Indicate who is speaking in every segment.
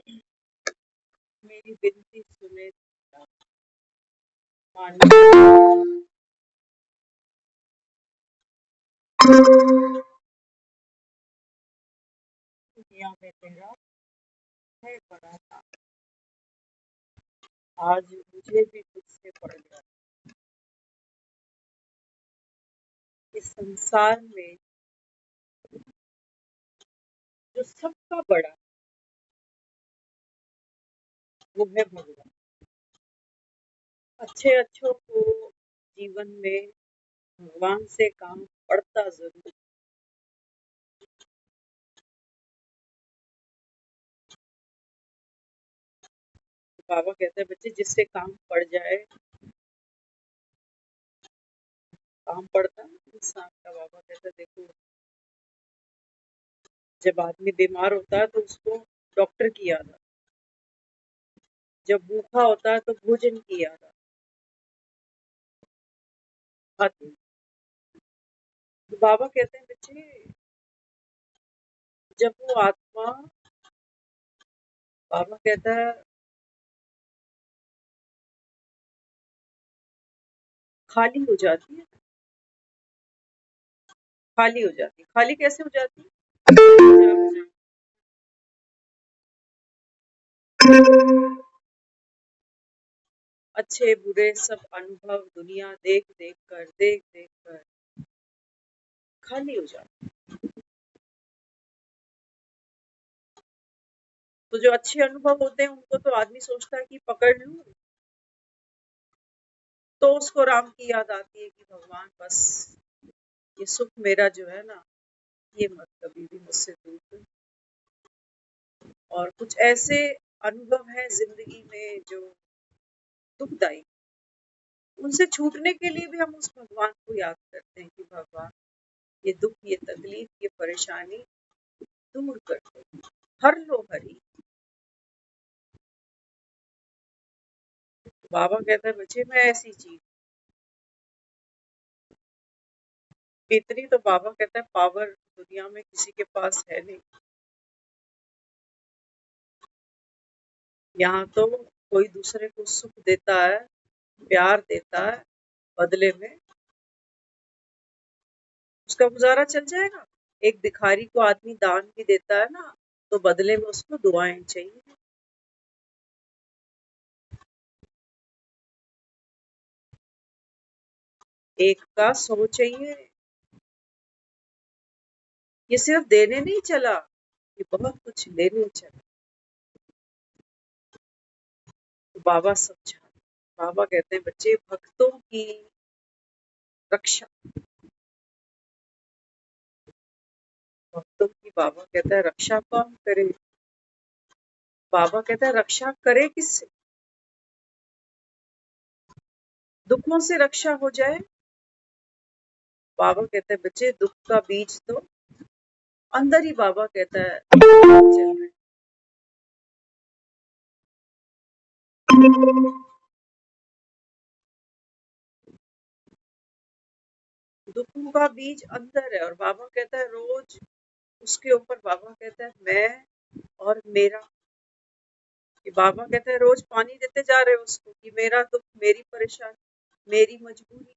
Speaker 1: मेरी विनती सुने मानिए। दुनिया में तेरा है बड़ा नाम। आज मुझे भी तुझसे पड़ गया। इस संसार में जो सबका बड़ा वो है भगवान। अच्छे अच्छों को जीवन में भगवान से काम पड़ता जरूर। बाबा कहते हैं बच्चे जिससे काम पड़ जाए, काम पड़ता है ना इंसान का। बाबा कहते हैं देखो, जब आदमी बीमार होता है तो उसको डॉक्टर की याद आती है। जब भूखा होता है तो भोजन की याद आती है। तो बाबा कहते हैं बच्चे, जब वो आत्मा, बाबा कहता है खाली हो जाती है, खाली हो जाती है। खाली कैसे हो जाती है? अच्छे बुरे सब अनुभव दुनिया देख देख कर खाली हो जाती है। तो जो अच्छे अनुभव होते हैं उनको तो आदमी सोचता है कि पकड़ लूं, तो उसको राम की याद आती है कि भगवान बस ये सुख मेरा जो है ना, ये मत कभी भी मुझसे दूर कर। और कुछ ऐसे अनुभव हैं जिंदगी में जो दुखदायी, उनसे छूटने के लिए भी हम उस भगवान को याद करते हैं कि भगवान ये दुख, ये तकलीफ, ये परेशानी दूर कर दो, हर लो हरी। बाबा कहता है बच्चे मैं ऐसी चीज, इतनी तो बाबा कहता है पावर दुनिया में किसी के पास है नहीं। यहाँ तो कोई दूसरे को सुख देता है, प्यार देता है, बदले में उसका गुजारा चल जाएगा। एक भिखारी को आदमी दान भी देता है ना, तो बदले में उसको दुआएं चाहिए। एक का 100 चाहिए। ये सिर्फ देने नहीं चला, ये बहुत कुछ लेने चला। तो बाबा समझा, बाबा कहते हैं बच्चे भक्तों की रक्षा, भक्तों की बाबा कहता है रक्षा कौन करे? बाबा कहता है रक्षा करे किससे? दुखों से रक्षा हो जाए। बाबा कहते हैं बच्चे दुख का बीज तो अंदर ही, बाबा कहता है चल रहे। दुखों का बीज अंदर है और बाबा कहता है रोज उसके ऊपर, बाबा कहता है मैं और मेरा, कि बाबा कहते हैं रोज पानी देते जा रहे हो उसको कि मेरा दुख, मेरी परेशानी, मेरी मजबूरी।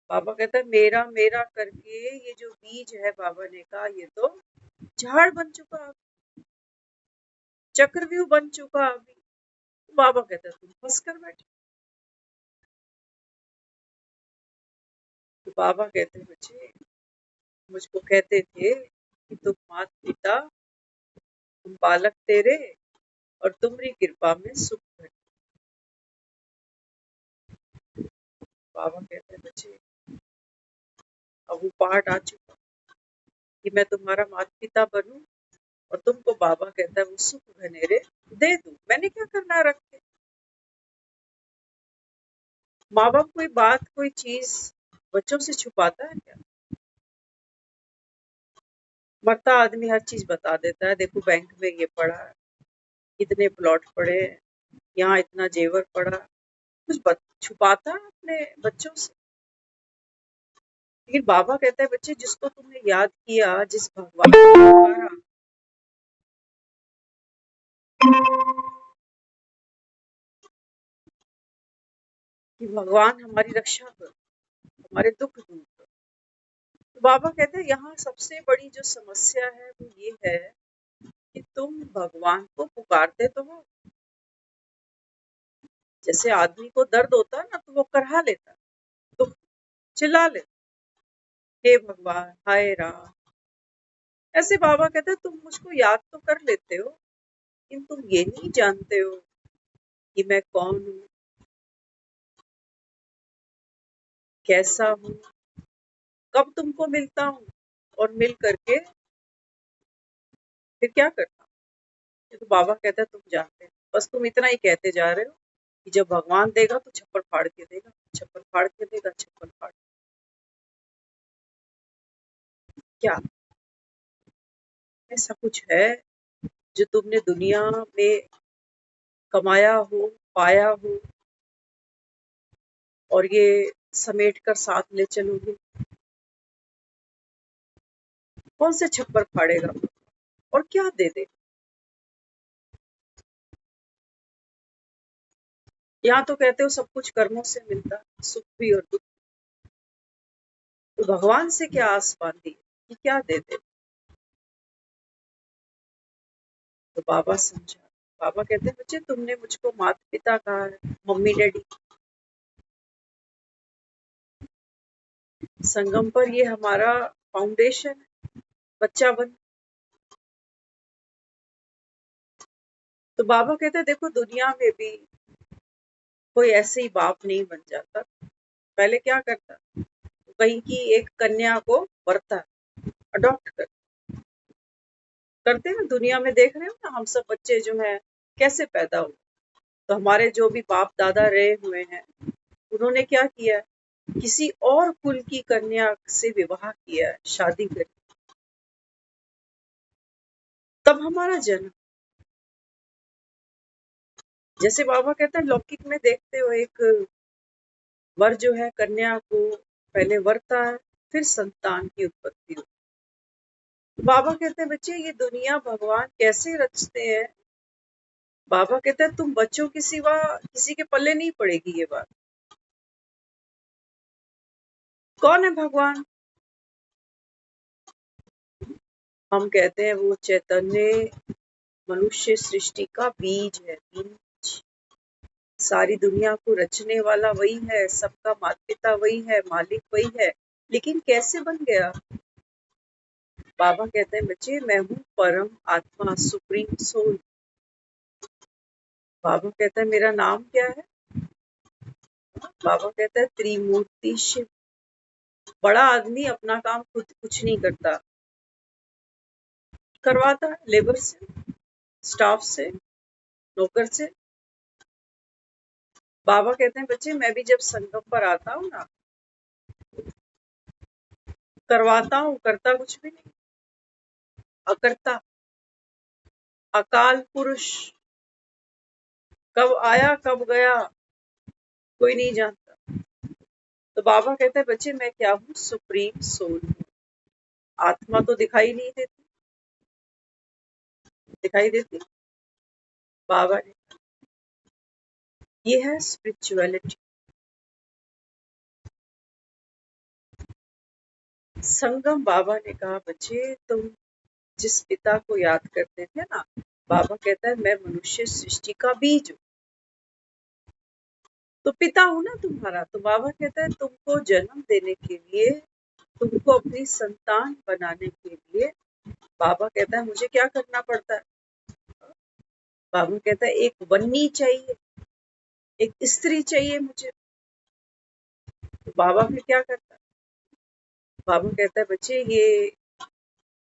Speaker 1: बाबा कहता है मेरा मेरा करके ये जो बीज है बाबा ने कहा, ये तो झाड़ बन चुका, चक्रव्यूह बन चुका अभी। तो बाबा कहता है तुम फंस कर बैठे। तो बाबा कहते हैं बच्चे मुझको कहते थे कि तुम मात पिता, तुम बालक तेरे, और तुम्हारी कृपा में सुख है। बाबा कहते हैं बच्चे अब वो पार्ट आ चुका कि मैं तुम्हारा माता पिता बनूं और तुमको, बाबा कहता है वो सुख घनेरे दे दूं। मैंने क्या करना है रख के? माँ बाप कोई बात, कोई चीज बच्चों से छुपाता है क्या? मरता आदमी हर चीज बता देता है, देखो बैंक में ये पड़ा है, इतने प्लॉट पड़े हैं, यहाँ इतना जेवर पड़ा। कुछ छुपाता है अपने बच्चों से? लेकिन बाबा कहता है बच्चे जिसको तुमने याद किया, जिस भगवान को पुकारा, कि भगवान हमारी रक्षा कर, हमारे दुख दूर कर। तो बाबा कहते हैं यहाँ सबसे बड़ी जो समस्या है वो ये है कि तुम भगवान को पुकारते तो हो। जैसे आदमी को दर्द होता है ना तो वो करहा लेता है, तो चिल्ला लेता, हे भगवान, हाय राम। ऐसे बाबा कहते हैं तुम मुझको याद तो कर लेते हो, लेकिन तुम ये नहीं जानते हो कि मैं कौन हूँ, कैसा हूँ, कब तुमको मिलता हूँ और मिल करके फिर क्या करता हूँ। ये तो बाबा कहते हैं तुम जानते हो, बस तुम इतना ही कहते जा रहे हो कि जब भगवान देगा तो छप्पर फाड़ के देगा, छप्पर फाड़ के देगा, छप्पर फाड़। क्या ऐसा कुछ है जो तुमने दुनिया में कमाया हो, पाया हो और ये समेट कर साथ ले चलोगे? कौन से छप्पर फाड़ेगा और क्या दे देगा? यहाँ तो कहते हो सब कुछ कर्मों से मिलता है, सुख भी और दुख। तो भगवान से क्या आस बांधी कि क्या दे दे? तो बाबा समझा। बाबा कहते हैं बच्चे तुमने मुझको माता पिता कहा है, मम्मी डैडी। संगम पर ये हमारा फाउंडेशन है, बच्चा बन। तो बाबा कहते हैं देखो दुनिया में भी कोई ऐसे ही बाप नहीं बन जाता। पहले क्या करता, कहीं की एक कन्या को वरता, अडॉप्ट करते हैं ना। दुनिया में देख रहे हो ना, हम सब बच्चे जो है कैसे पैदा हुए। तो हमारे जो भी बाप दादा रहे हुए हैं उन्होंने क्या किया, किसी और कुल की कन्या से विवाह किया, शादी करी, तब हमारा जन्म। जैसे बाबा कहते हैं लौकिक में देखते हो एक वर जो है कन्या को पहले वरता है, फिर संतान की उत्पत्ति होती है। बाबा कहते हैं बच्चे ये दुनिया भगवान कैसे रचते हैं। बाबा कहते हैं तुम बच्चों के सिवा किसी के पल्ले नहीं पड़ेगी ये बात। कौन है भगवान? हम कहते हैं वो चैतन्य मनुष्य सृष्टि का बीज है, बीज। सारी दुनिया को रचने वाला वही है, सबका माता पिता वही है, मालिक वही है, लेकिन कैसे बन गया? बाबा कहते हैं बच्चे मैं हूँ परम आत्मा, सुप्रीम सोल। बाबा कहता है मेरा नाम क्या है? बाबा कहता है त्रिमूर्ति शिव। बड़ा आदमी अपना काम खुद कुछ नहीं करता, करवाता है लेबर से, स्टाफ से, नौकर से। बाबा कहते हैं बच्चे मैं भी जब संगम पर आता हूँ ना, करवाता हूँ, करता कुछ भी नहीं, अकर्ता, अकाल पुरुष। कब आया कब गया कोई नहीं जानता। तो बाबा कहते हैं बच्चे मैं क्या हूँ, सुप्रीम सोल हूँ। आत्मा तो दिखाई नहीं देती, दिखाई देती बाबा ने, ये है स्पिरिचुअलिटी। संगम बाबा ने कहा बच्चे तुम जिस पिता को याद करते थे ना, बाबा कहता है मैं मनुष्य सृष्टि का बीज हूँ, तो पिता हूँ ना तुम्हारा। तो बाबा कहता है तुमको जन्म देने के लिए, तुमको अपनी संतान बनाने के लिए, बाबा कहता है मुझे क्या करना पड़ता है? बाबा कहता है एक वन्नी चाहिए, एक स्त्री चाहिए मुझे। तो बाबा फिर क्या करता है? बाबा कहता है बच्चे ये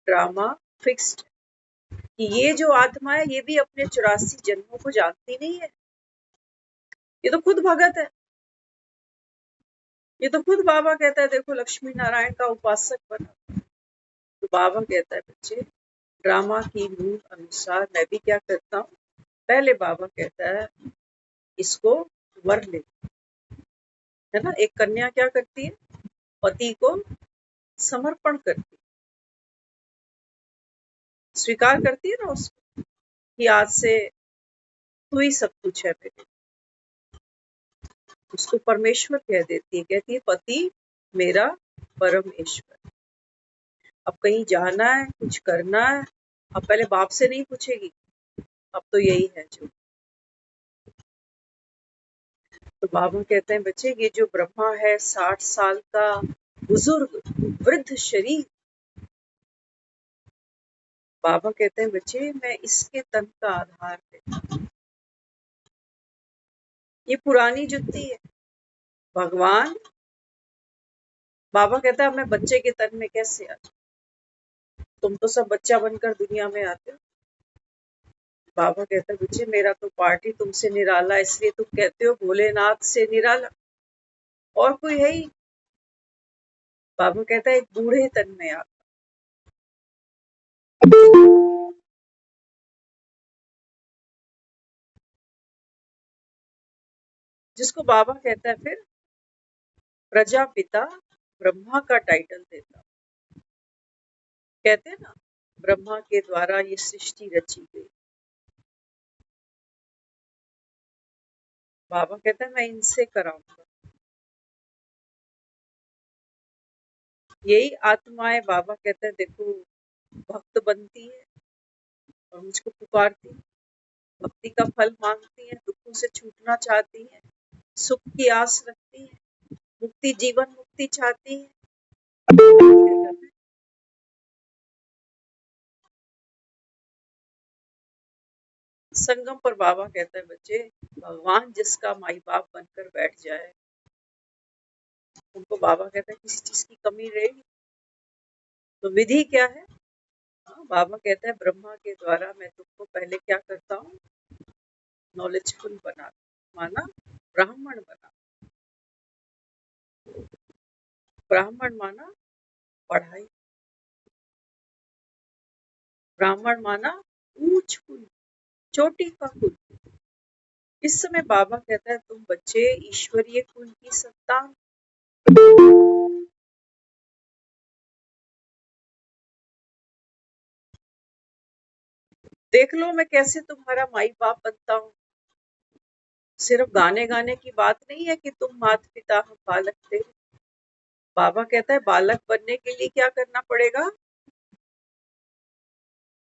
Speaker 1: ड्रामा फिक्स्ड, कि ये जो आत्मा है ये भी अपने 84 जन्मों को जानती नहीं है। ये तो खुद भगत है, ये तो खुद बाबा कहता है देखो लक्ष्मी नारायण का उपासक बना। तो बाबा कहता है बच्चे ड्रामा की मूल अनुसार मैं भी क्या करता हूँ, पहले बाबा कहता है इसको वर ले, है ना। एक कन्या क्या करती है, पति को समर्पण करती है, स्वीकार करती है ना उसको कि आज से तू ही सब कुछ है मेरे। उसको परमेश्वर कह देती है, कहती है पति मेरा परमेश्वर। अब कहीं जाना है, कुछ करना है, अब पहले बाप से नहीं पूछेगी, अब तो यही है जो। तो बाबा कहते हैं बच्चे ये जो ब्रह्मा है 60 साल का बुजुर्ग वृद्ध शरीर, बाबा कहते हैं बच्चे मैं इसके तन का आधार है, ये पुरानी जुत्ती है। भगवान बाबा कहता है अब मैं बच्चे के तन में कैसे आ जाऊं, तुम तो सब बच्चा बनकर दुनिया में आते हो। बाबा कहता है बच्चे मेरा तो पार्टी तुमसे निराला, इसलिए तुम कहते हो भोलेनाथ से निराला, और कोई है ही। बाबा कहता है एक बूढ़े तन में आता, जिसको बाबा कहता है फिर प्रजापिता ब्रह्मा का टाइटल देता। कहते हैं ना ब्रह्मा के द्वारा ये सृष्टि रची गई। बाबा कहता है मैं इनसे कराऊंगा। यही आत्माएं बाबा कहते हैं देखो भक्त बनती है और मुझको पुकारती है, भक्ति का फल मांगती है, दुखों से छूटना चाहती है, सुख की आस रखती है, मुक्ति जीवन मुक्ति चाहती है। संगम पर बाबा कहते हैं बच्चे भगवान जिसका माई बाप बनकर बैठ जाए, उनको बाबा कहते हैं किसी चीज की कमी रहेगी। तो विधि क्या है? हाँ, बाबा कहते हैं ब्रह्मा के द्वारा मैं तुमको पहले क्या करता हूँ, नॉलेजफुल बना, माना ब्राह्मण बना। ब्राह्मण माना पढ़ाई, ब्राह्मण माना ऊंच कुल, चोटी का कुल। इस समय बाबा कहता है तुम बच्चे ईश्वरीय कुल की संतान। देख लो मैं कैसे तुम्हारा माई बाप बनता हूँ। सिर्फ गाने गाने की बात नहीं है कि तुम माता पिता हम बालक थे। बाबा कहता है बालक बनने के लिए क्या करना पड़ेगा?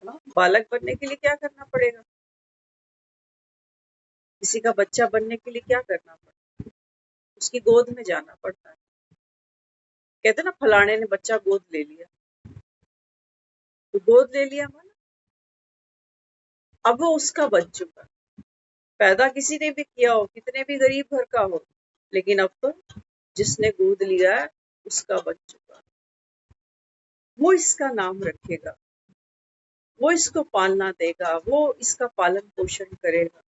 Speaker 1: हाँ, बालक बनने के लिए क्या करना पड़ेगा? किसी का बच्चा बनने के लिए क्या करना पड़ता है? उसकी गोद में जाना पड़ता है। कहते ना फलाने ने बच्चा गोद ले लिया, तो गोद ले लिया माना अब वो उसका बन चुका। पैदा किसी ने भी किया हो, कितने भी गरीब घर का हो, लेकिन अब तो जिसने गोद लिया है उसका बन चुका। वो इसका नाम रखेगा, वो इसको पालना देगा, वो इसका पालन पोषण करेगा।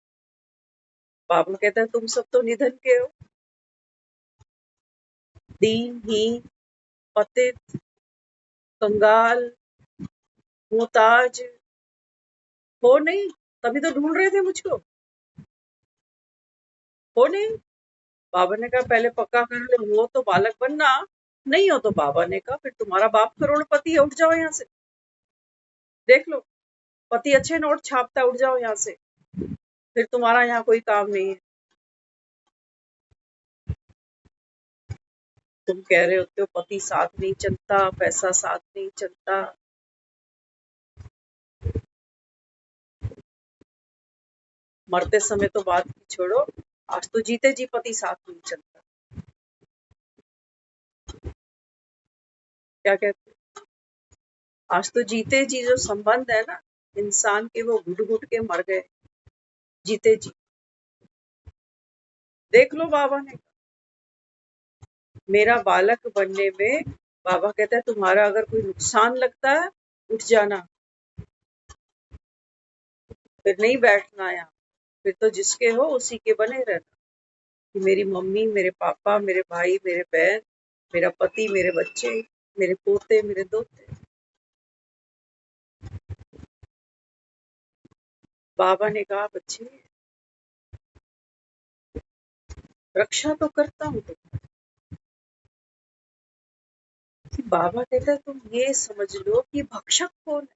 Speaker 1: बाबा कहता है तुम सब तो निधन के हो, दीनहीन, पतित, कंगाल, मोहताज हो नहीं, तभी तो ढूंढ रहे थे मुझको, हो नहीं। बाबा ने कहा पहले पक्का कर लो, हो तो बालक बनना, नहीं हो तो बाबा ने कहा फिर तुम्हारा बाप करोड़पति है, उठ जाओ यहाँ से। देख लो पति अच्छे नोट छापता है, उठ जाओ यहाँ से, फिर तुम्हारा यहाँ कोई काम नहीं है। तुम कह रहे होते हो पति साथ नहीं चलता, पैसा साथ नहीं चलता। मरते समय तो बात ही छोड़ो, आज तो जीते जी पति साथ नहीं चलता। क्या कहते हो? आज तो जीते जी जो संबंध है ना इंसान के, वो घुट घुट के मर गए जीते जी। देख लो बाबा ने मेरा बालक बनने में, बाबा कहता है तुम्हारा अगर कोई नुकसान लगता है उठ जाना, फिर नहीं बैठना यहाँ, फिर तो जिसके हो उसी के बने रहना। कि मेरी मम्मी, मेरे पापा, मेरे भाई, मेरे बहन, मेरा पति, मेरे बच्चे, मेरे पोते, मेरे दोते। बाबा ने कहा बच्चे रक्षा तो करता हूँ कि बाबा कहता है तुम ये समझ लो कि भक्षक कौन है।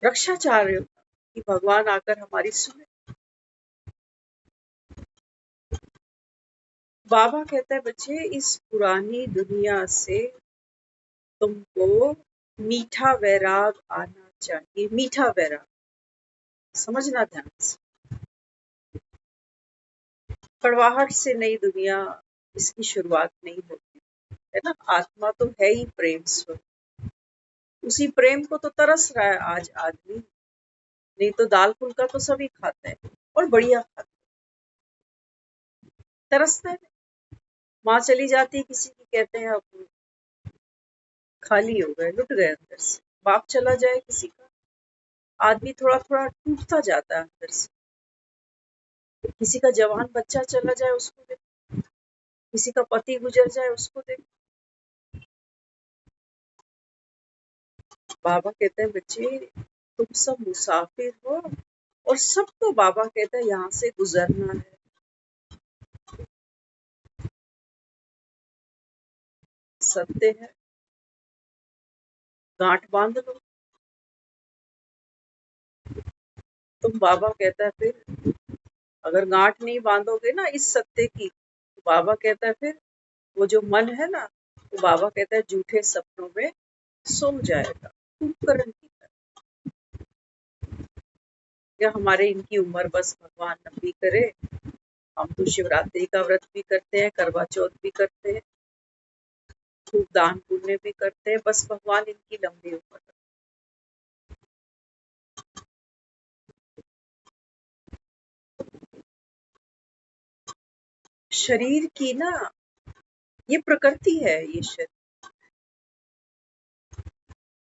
Speaker 1: रक्षा चाह रहे हो कि भगवान आकर हमारी सुने, बाबा कहता है बच्चे इस पुरानी दुनिया से तुमको मीठा वैराग आना चाहिए। मीठा वैराग समझना ध्यान से। कड़वाहट से नई दुनिया इसकी शुरुआत नहीं होती है ना। आत्मा तो है ही प्रेम स्वरूप। उसी प्रेम को तो तरस रहा है आज आदमी। नहीं तो दाल फुल्का तो सभी खाते हैं और बढ़िया खाते हैं। तरसता है। माँ चली जाती है किसी की, कहते हैं अब खाली हो गए, लुट गए अंदर से। बाप चला जाए किसी का, आदमी थोड़ा थोड़ा टूटता जाता है अंदर से। किसी का जवान बच्चा चला जाए उसको देख, किसी का पति गुजर जाए उसको देख। बाबा कहते हैं बच्चे तुम सब मुसाफिर हो और सबको बाबा कहता है यहाँ से गुजरना है। सत्य है, गांठ बांध लो। तुम बाबा कहता है फिर अगर गांठ नहीं बांधोगे ना इस सत्य की, तो बाबा कहता है फिर वो जो मन है ना, वो बाबा कहता है झूठे सपनों में सो जाएगा उपकरण की तरह। क्या हमारे इनकी उम्र बस भगवान लंबी करे। हम तो शिवरात्रि का व्रत भी करते हैं, करवा चौथ भी करते हैं, खूब दान पुण्य भी करते हैं, बस भगवान इनकी लंबी उम्र रखे। शरीर की ना ये प्रकृति है। ये शरीर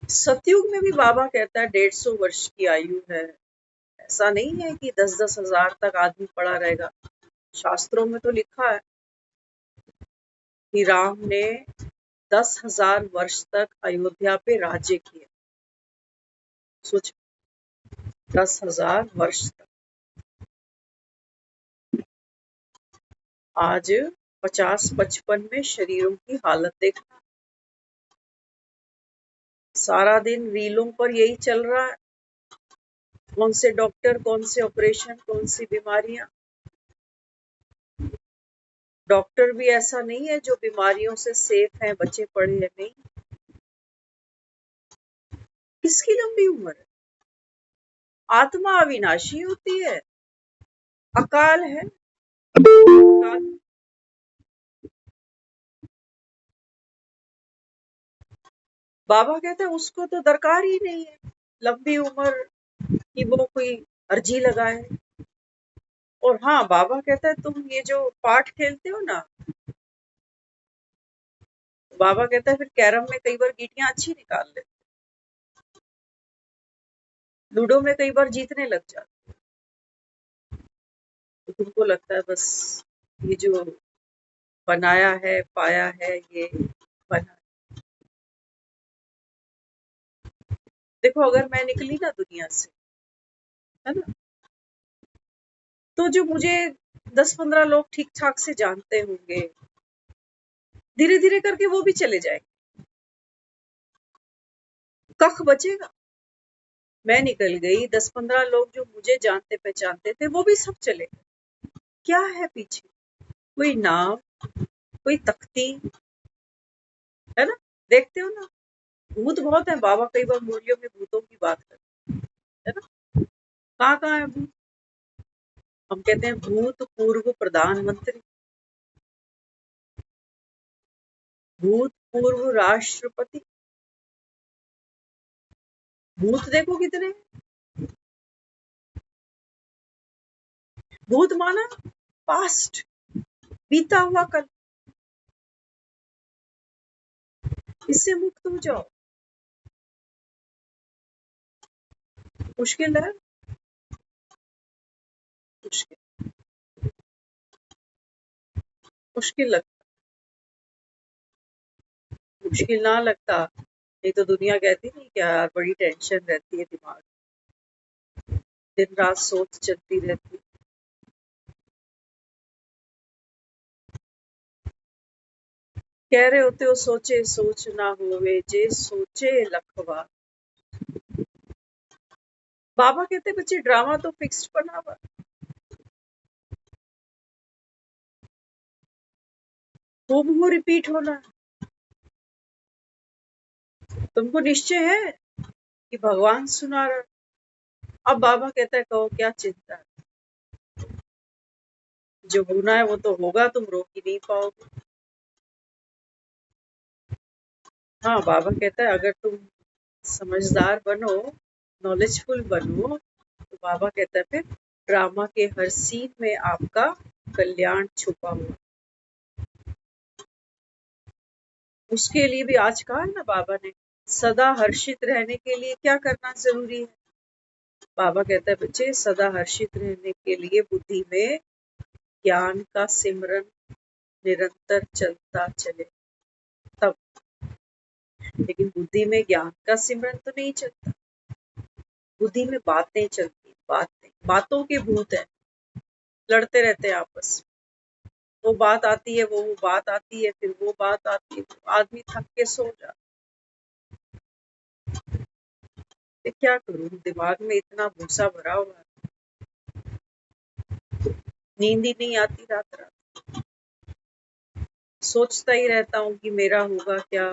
Speaker 1: सतयुग में भी बाबा कहता है 150 वर्ष की आयु है। ऐसा नहीं है कि 10-10 हजार तक आदमी पड़ा रहेगा। शास्त्रों में तो लिखा है कि राम ने 10,000 वर्ष तक अयोध्या पे राज्य किया। सोच, 10,000 वर्ष तक। आज 50-55 में शरीरों की हालत देखना। सारा दिन रीलों पर यही चल रहा है। कौन से डॉक्टर, कौन से ऑपरेशन, कौन सी बीमारियां। डॉक्टर भी ऐसा नहीं है जो बीमारियों से सेफ है, बचे पड़े हैं, नहीं। किसकी लंबी उम्र है? आत्मा अविनाशी होती है। अकाल है। अकाल। बाबा कहते हैं उसको तो दरकार ही नहीं है लंबी उम्र की, वो कोई अर्जी लगाए। और हाँ, बाबा कहता है तुम ये जो पाठ खेलते हो ना, बाबा कहता है फिर कैरम में कई बार गीटियां अच्छी निकाल लेते, लूडो में कई बार जीतने लग जाते, तो तुमको लगता है बस ये जो बनाया है, पाया है, ये बना। देखो अगर मैं निकली ना दुनिया से, है ना, तो जो मुझे 10-15 लोग ठीक ठाक से जानते होंगे, धीरे धीरे करके वो भी चले जाएंगे। कख बचेगा। मैं निकल गई, 10-15 लोग जो मुझे जानते पहचानते थे वो भी सब चले गए। क्या है पीछे? कोई नाव, कोई तख्ती, है ना। देखते हो ना, भूत बहुत है। बाबा कई बार मुरलियों में भूतों की बात करते हैं, है ना। कहाँ कहाँ है भूत? हम कहते हैं भूत पूर्व प्रधानमंत्री, भूत पूर्व राष्ट्रपति। भूत देखो कितने हैं। भूत माना पास्ट, बीता हुआ कल। इससे मुक्त हो जाओ। मुश्किल है, मुश्किल, मुश्किल लगता। मुश्किल ना लगता नहीं तो दुनिया कहती नहीं क्या यार, बड़ी टेंशन रहती है दिमाग, दिन रात सोच चलती रहती। कह रहे होते हो सोचे सोच ना होवे, जे सोचे लखवा। बाबा कहते बच्चे ड्रामा तो फिक्स्ड बना हुआ। हूबहू रिपीट होना है। तुमको निश्चय है कि भगवान सुना रहा है। अब बाबा कहता है कहो क्या चिंता है, जो होना है वो तो होगा, तुम रोक ही नहीं पाओगे। हाँ, बाबा कहता है अगर तुम समझदार बनो, नॉलेजफुल बनो, तो बाबा कहता है फिर ड्रामा के हर सीन में आपका कल्याण छुपा हुआ। उसके लिए भी आज कहा है ना बाबा ने, सदा हर्षित रहने के लिए क्या करना जरूरी है। बाबा कहता है बच्चे, सदा हर्षित रहने के लिए बुद्धि में ज्ञान का सिमरन निरंतर चलता चले तब। लेकिन बुद्धि में ज्ञान का सिमरन तो नहीं चलता, बुद्धि में बातें चलती, बातों के भूत है, लड़ते रहते हैं आपस में। वो बात आती है, वो बात आती है, फिर वो बात आती है, तो आदमी थक के सो जाता है। क्या करूं, दिमाग में इतना भूसा भरा हुआ है, नींद ही नहीं आती रात रात। सोचता ही रहता हूँ कि मेरा होगा क्या।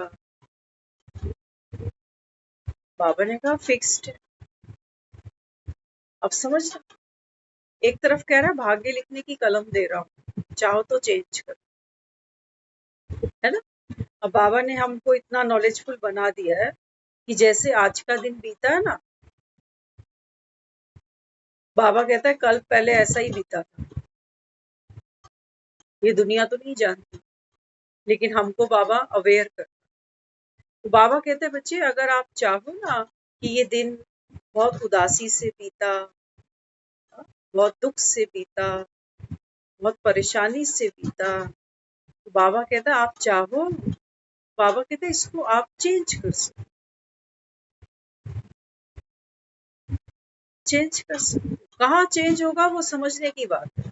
Speaker 1: बाबा ने कहा फिक्स्ड है। अब समझ, एक तरफ कह रहा है भाग्य लिखने की कलम दे रहा हूँ, चाहो तो चेंज कर, है ना। अब बाबा ने हमको इतना नॉलेजफुल बना दिया है कि जैसे आज का दिन बीता है ना, बाबा कहता है कल पहले ऐसा ही बीता था। ये दुनिया तो नहीं जानती, लेकिन हमको बाबा अवेयर कर। तो बाबा कहते हैं बच्चे, अगर आप चाहो ना कि ये दिन बहुत उदासी से बीता, बहुत दुख से बीता, बहुत परेशानी से बीता, तो बाबा कहता है आप चाहो, बाबा कहते हैं इसको आप चेंज कर सकते, चेंज कर सकते। कहाँ चेंज होगा वो समझने की बात है।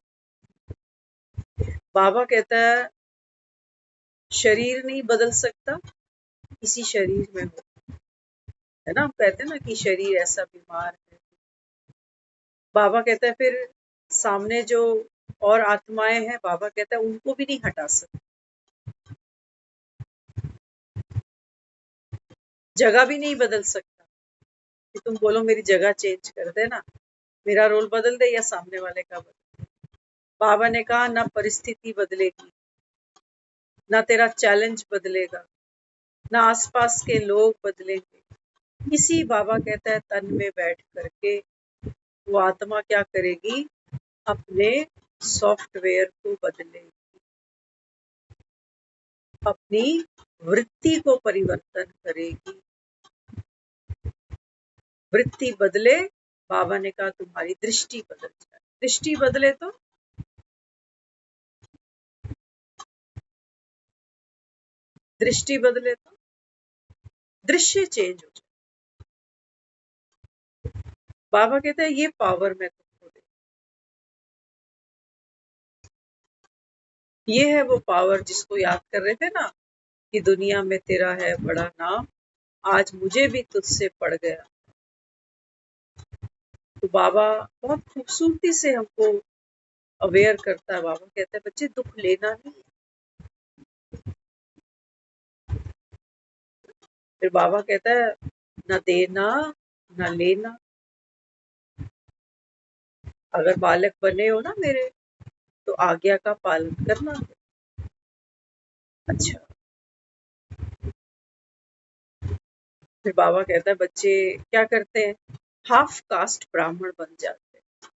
Speaker 1: बाबा कहता है शरीर नहीं बदल सकता, इसी शरीर में हो, है ना। हम कहते हैं ना कि शरीर ऐसा बीमार है। बाबा कहता है फिर सामने जो और आत्माएं हैं, बाबा कहता है उनको भी नहीं हटा सकते, जगह भी नहीं बदल सकता कि तुम बोलो मेरी जगह चेंज कर देना, मेरा रोल बदल दे या सामने वाले का बदल। बाबा ने कहा ना परिस्थिति बदलेगी, ना तेरा चैलेंज बदलेगा, ना आसपास के लोग बदलेंगे। इसी बाबा कहता है तन में बैठ करके वो आत्मा क्या करेगी, अपने सॉफ्टवेयर को बदलेगी, अपनी वृत्ति को परिवर्तन करेगी। वृत्ति बदले, बाबा ने कहा तुम्हारी दृष्टि बदल जाए। दृष्टि बदले तो दृष्टि बदले तो दृश्य चेंज हो जाए। बाबा कहते हैं ये पावर मैं तुमको दे, ये है वो पावर जिसको याद कर रहे थे ना कि दुनिया में तेरा है बड़ा नाम, आज मुझे भी तुझसे पड़ गया। तो बाबा बहुत खूबसूरती से हमको अवेयर करता है। बाबा कहता है बच्चे दुख लेना नहीं। फिर बाबा कहता है न देना न लेना। अगर बालक बने हो ना मेरे, तो आज्ञा का पालन करना। अच्छा, फिर बाबा कहता है बच्चे क्या करते हैं, हाफ कास्ट ब्राह्मण बन जाते हैं,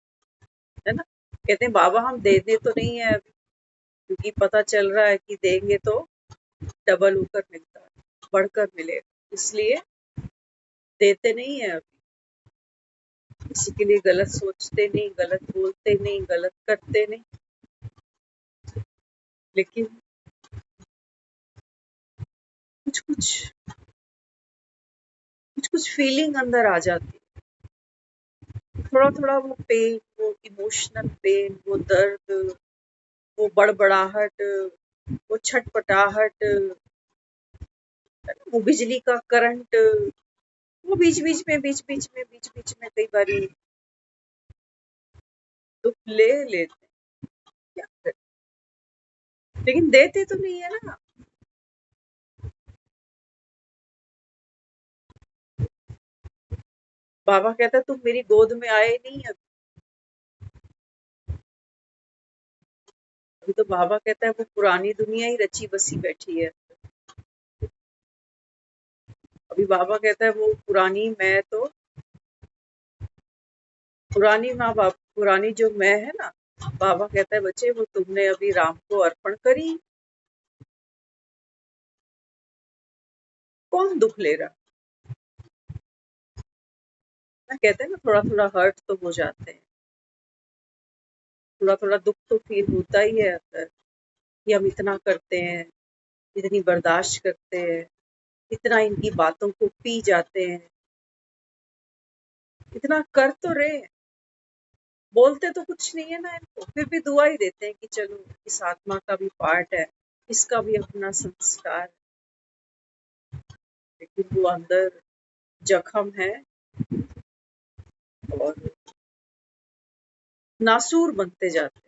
Speaker 1: है ना। कहते हैं बाबा हम देते तो नहीं है अभी, क्योंकि पता चल रहा है कि देंगे तो डबल होकर मिलता है, बढ़कर मिलेगा, इसलिए देते नहीं है अभी। किसी के लिए गलत सोचते नहीं, गलत बोलते नहीं, गलत करते नहीं, लेकिन कुछ कुछ कुछ कुछ फीलिंग अंदर आ जाती है, थोड़ा थोड़ा वो पेन, वो इमोशनल पेन, वो दर्द, वो बड़बड़ाहट, वो छटपटाहट, वो बिजली का करंट, वो बीच बीच में कई बारी दुख ले लेते हैं। क्या करें? लेकिन देते तो नहीं है ना। बाबा कहता है तुम मेरी गोद में आए नहीं अभी तो बाबा कहता है वो पुरानी दुनिया ही रची बसी बैठी है। अभी बाबा कहता है वो पुरानी मैं तो पुरानी माँ बाप पुरानी जो मैं है ना, बाबा कहता है बच्चे वो तुमने अभी राम को अर्पण करी। कौन दुख ले रहा? ना कहते हैं ना थोड़ा थोड़ा हर्ट तो हो जाते हैं, थोड़ा थोड़ा दुख तो फील होता ही है अंदर कि हम इतना करते हैं, इतनी बर्दाश्त करते हैं, इतना इनकी बातों को पी जाते हैं, इतना कर तो रहे हैं, बोलते तो कुछ नहीं है ना इनको, फिर भी दुआ ही देते हैं कि चलो इस आत्मा का भी पार्ट है, इसका भी अपना संस्कार है। लेकिन वो अंदर जख्म है और नासूर बनते जाते हैं।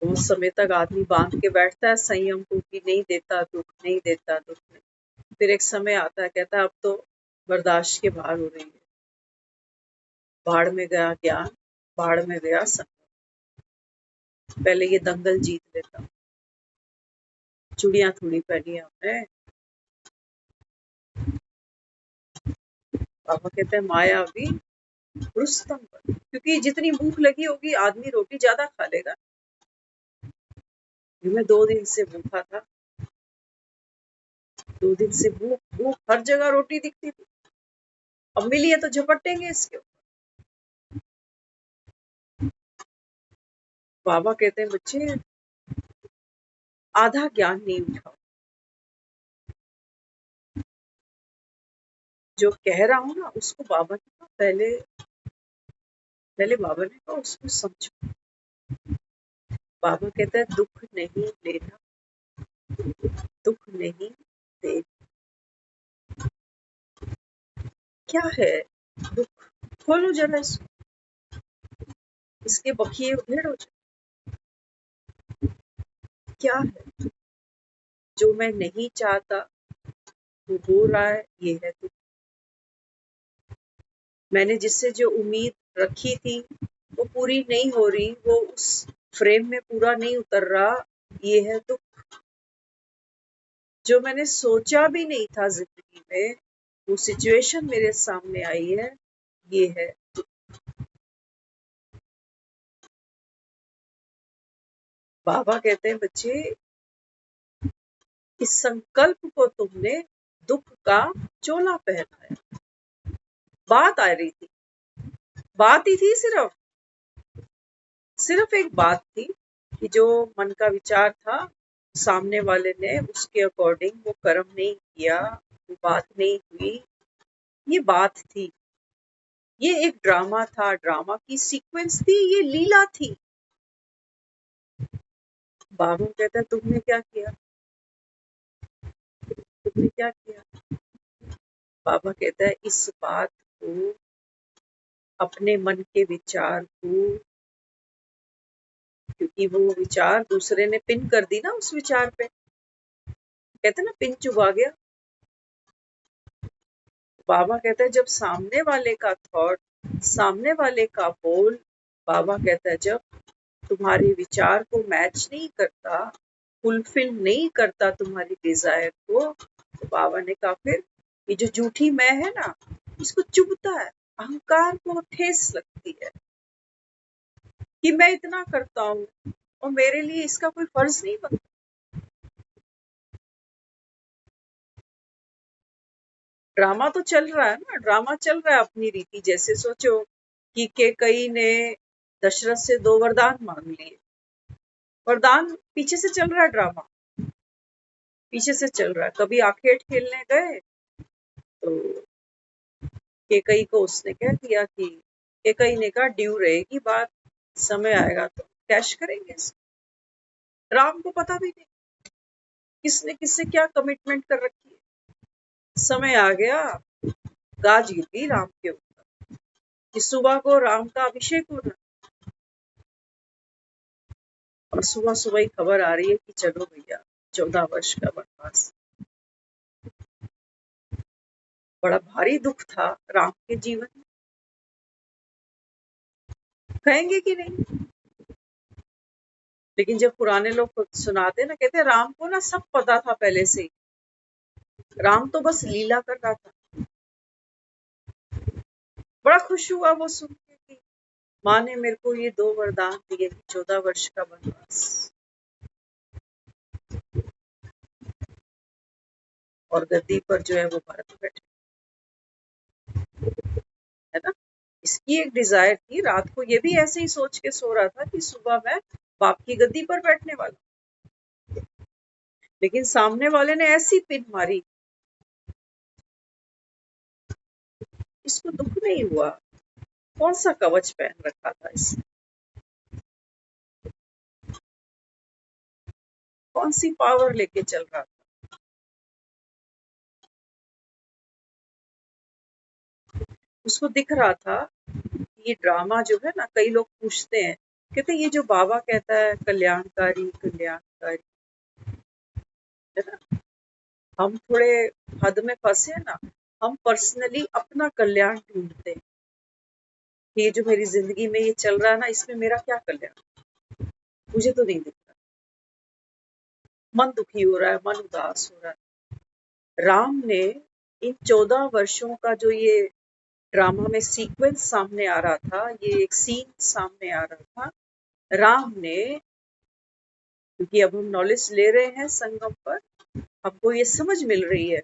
Speaker 1: तो उस समय तक आदमी बांध के बैठता है संयम को कि नहीं देता दुख, नहीं देता दुख नहीं। फिर एक समय आता है कहता है अब तो बर्दाश्त के बाहर हो रही है। भाड़ में गया ज्ञान, भाड़ में गया संयम। पहले ये दंगल जीत लेता हूँ। चूड़ियां थोड़ी पहनी है हमने। पापा कहते हैं माया अभी रुस्तम पर, क्योंकि जितनी भूख लगी होगी आदमी रोटी ज्यादा खा लेगा। मैं 2 दिन से भूखा था, 2 दिन से भूख भूख हर जगह रोटी दिखती थी, अब मिली है तो झपटेंगे इसके ऊपर। बाबा कहते हैं बच्चे आधा ज्ञान नहीं उठाओ, जो कह रहा हूं ना उसको बाबा ने कहा पहले पहले बाबा ने कहा उसको समझो। बाबा कहता है दुख नहीं लेना, दुख नहीं देना। क्या है दुख? खोलो जरा इसको, इसके बखिए उधेड़ो जरा। क्या है जो मैं नहीं चाहता वो हो रहा है, ये है दुख। मैंने जिससे जो उम्मीद रखी थी वो पूरी नहीं हो रही, वो उस फ्रेम में पूरा नहीं उतर रहा, ये है दुख। जो मैंने सोचा भी नहीं था जिंदगी में वो सिचुएशन मेरे सामने आई है, ये है दुख। बाबा कहते हैं बच्चे इस संकल्प को तुमने दुख का चोला पहनाया। बात आ रही थी, बात ही थी सिर्फ एक बात थी कि जो मन का विचार था सामने वाले ने उसके अकॉर्डिंग वो कर्म नहीं किया, वो बात नहीं हुई, ये बात थी। ये एक ड्रामा था, ड्रामा की सीक्वेंस थी, ये लीला थी। बाबू कहता है तुमने क्या किया, तुमने क्या किया? बाबा कहता है इस बात को, अपने मन के विचार को, क्योंकि वो विचार दूसरे ने पिन कर दी ना उस विचार पे, कहते ना पिन चुभा गया। बाबा कहता है जब सामने वाले का थॉट, सामने वाले का बोल, बाबा कहता है जब तुम्हारे विचार को मैच नहीं करता, फुलफिल नहीं करता तुम्हारी डिजायर को, तो बाबा ने कहा फिर ये जो झूठी मैं है ना, इसको चुभता है, अहंकार को ठेस लगती है कि मैं इतना करता हूँ और मेरे लिए इसका कोई फर्ज नहीं बनता। ड्रामा तो चल रहा है ना, ड्रामा चल रहा है अपनी रीति। जैसे सोचो कि केकई ने दशरथ से 2 वरदान मांग लिए, वरदान पीछे से चल रहा है, ड्रामा पीछे से चल रहा है। कभी आखेट खेलने गए तो केकई को उसने कह दिया कि केकई ने कहा ड्यू रहेगी बात, समय आएगा तो कैश करेंगे इसको। राम को पता भी नहीं किसने किससे क्या कमिटमेंट कर रखी है। समय आ गया, गाज गिर गई राम के ऊपर कि सुबह को राम का अभिषेक होना। और सुबह सुबह ही खबर आ रही है कि चलो भैया 14 वर्ष का वनवास। बड़ा भारी दुख था राम के जीवन में, कहेंगे कि नहीं? लेकिन जब पुराने लोग सुनाते ना, कहते राम को ना सब पता था पहले से ही, राम तो बस लीला कर रहा था। बड़ा खुश हुआ वो सुन के कि माँ ने मेरे को ये 2 वरदान दिए, 14 वर्ष का वनवास और गद्दी पर जो है वो भरत बैठे, है ना। इसकी एक डिजायर थी, रात को ये भी ऐसे ही सोच के सो रहा था कि सुबह मैं बाप की गद्दी पर बैठने वाला। लेकिन सामने वाले ने ऐसी पिन मारी, इसको दुख नहीं हुआ। कौन सा कवच पहन रखा था इसने, कौन सी पावर लेके चल रहा था। उसको दिख रहा था ये ड्रामा जो है ना, कई लोग पूछते हैं, कहते ये जो बाबा कहता है कल्याणकारी कल्याणकारी, है ना, हम थोड़े हद में फंसे हैं ना। हम पर्सनली अपना कल्याण ढूंढते हैं, ये जो मेरी जिंदगी में ये चल रहा है ना, इसमें मेरा क्या कल्याण, मुझे तो नहीं दिख रहा। मन दुखी हो रहा है, मन उदास हो रहा है। राम ने इन 14 वर्षों का जो ये ड्रामा में सीक्वेंस सामने आ रहा था, ये एक सीन सामने आ रहा था, राम ने, क्योंकि अब हम नॉलेज ले रहे हैं संगम पर, हमको ये समझ मिल रही है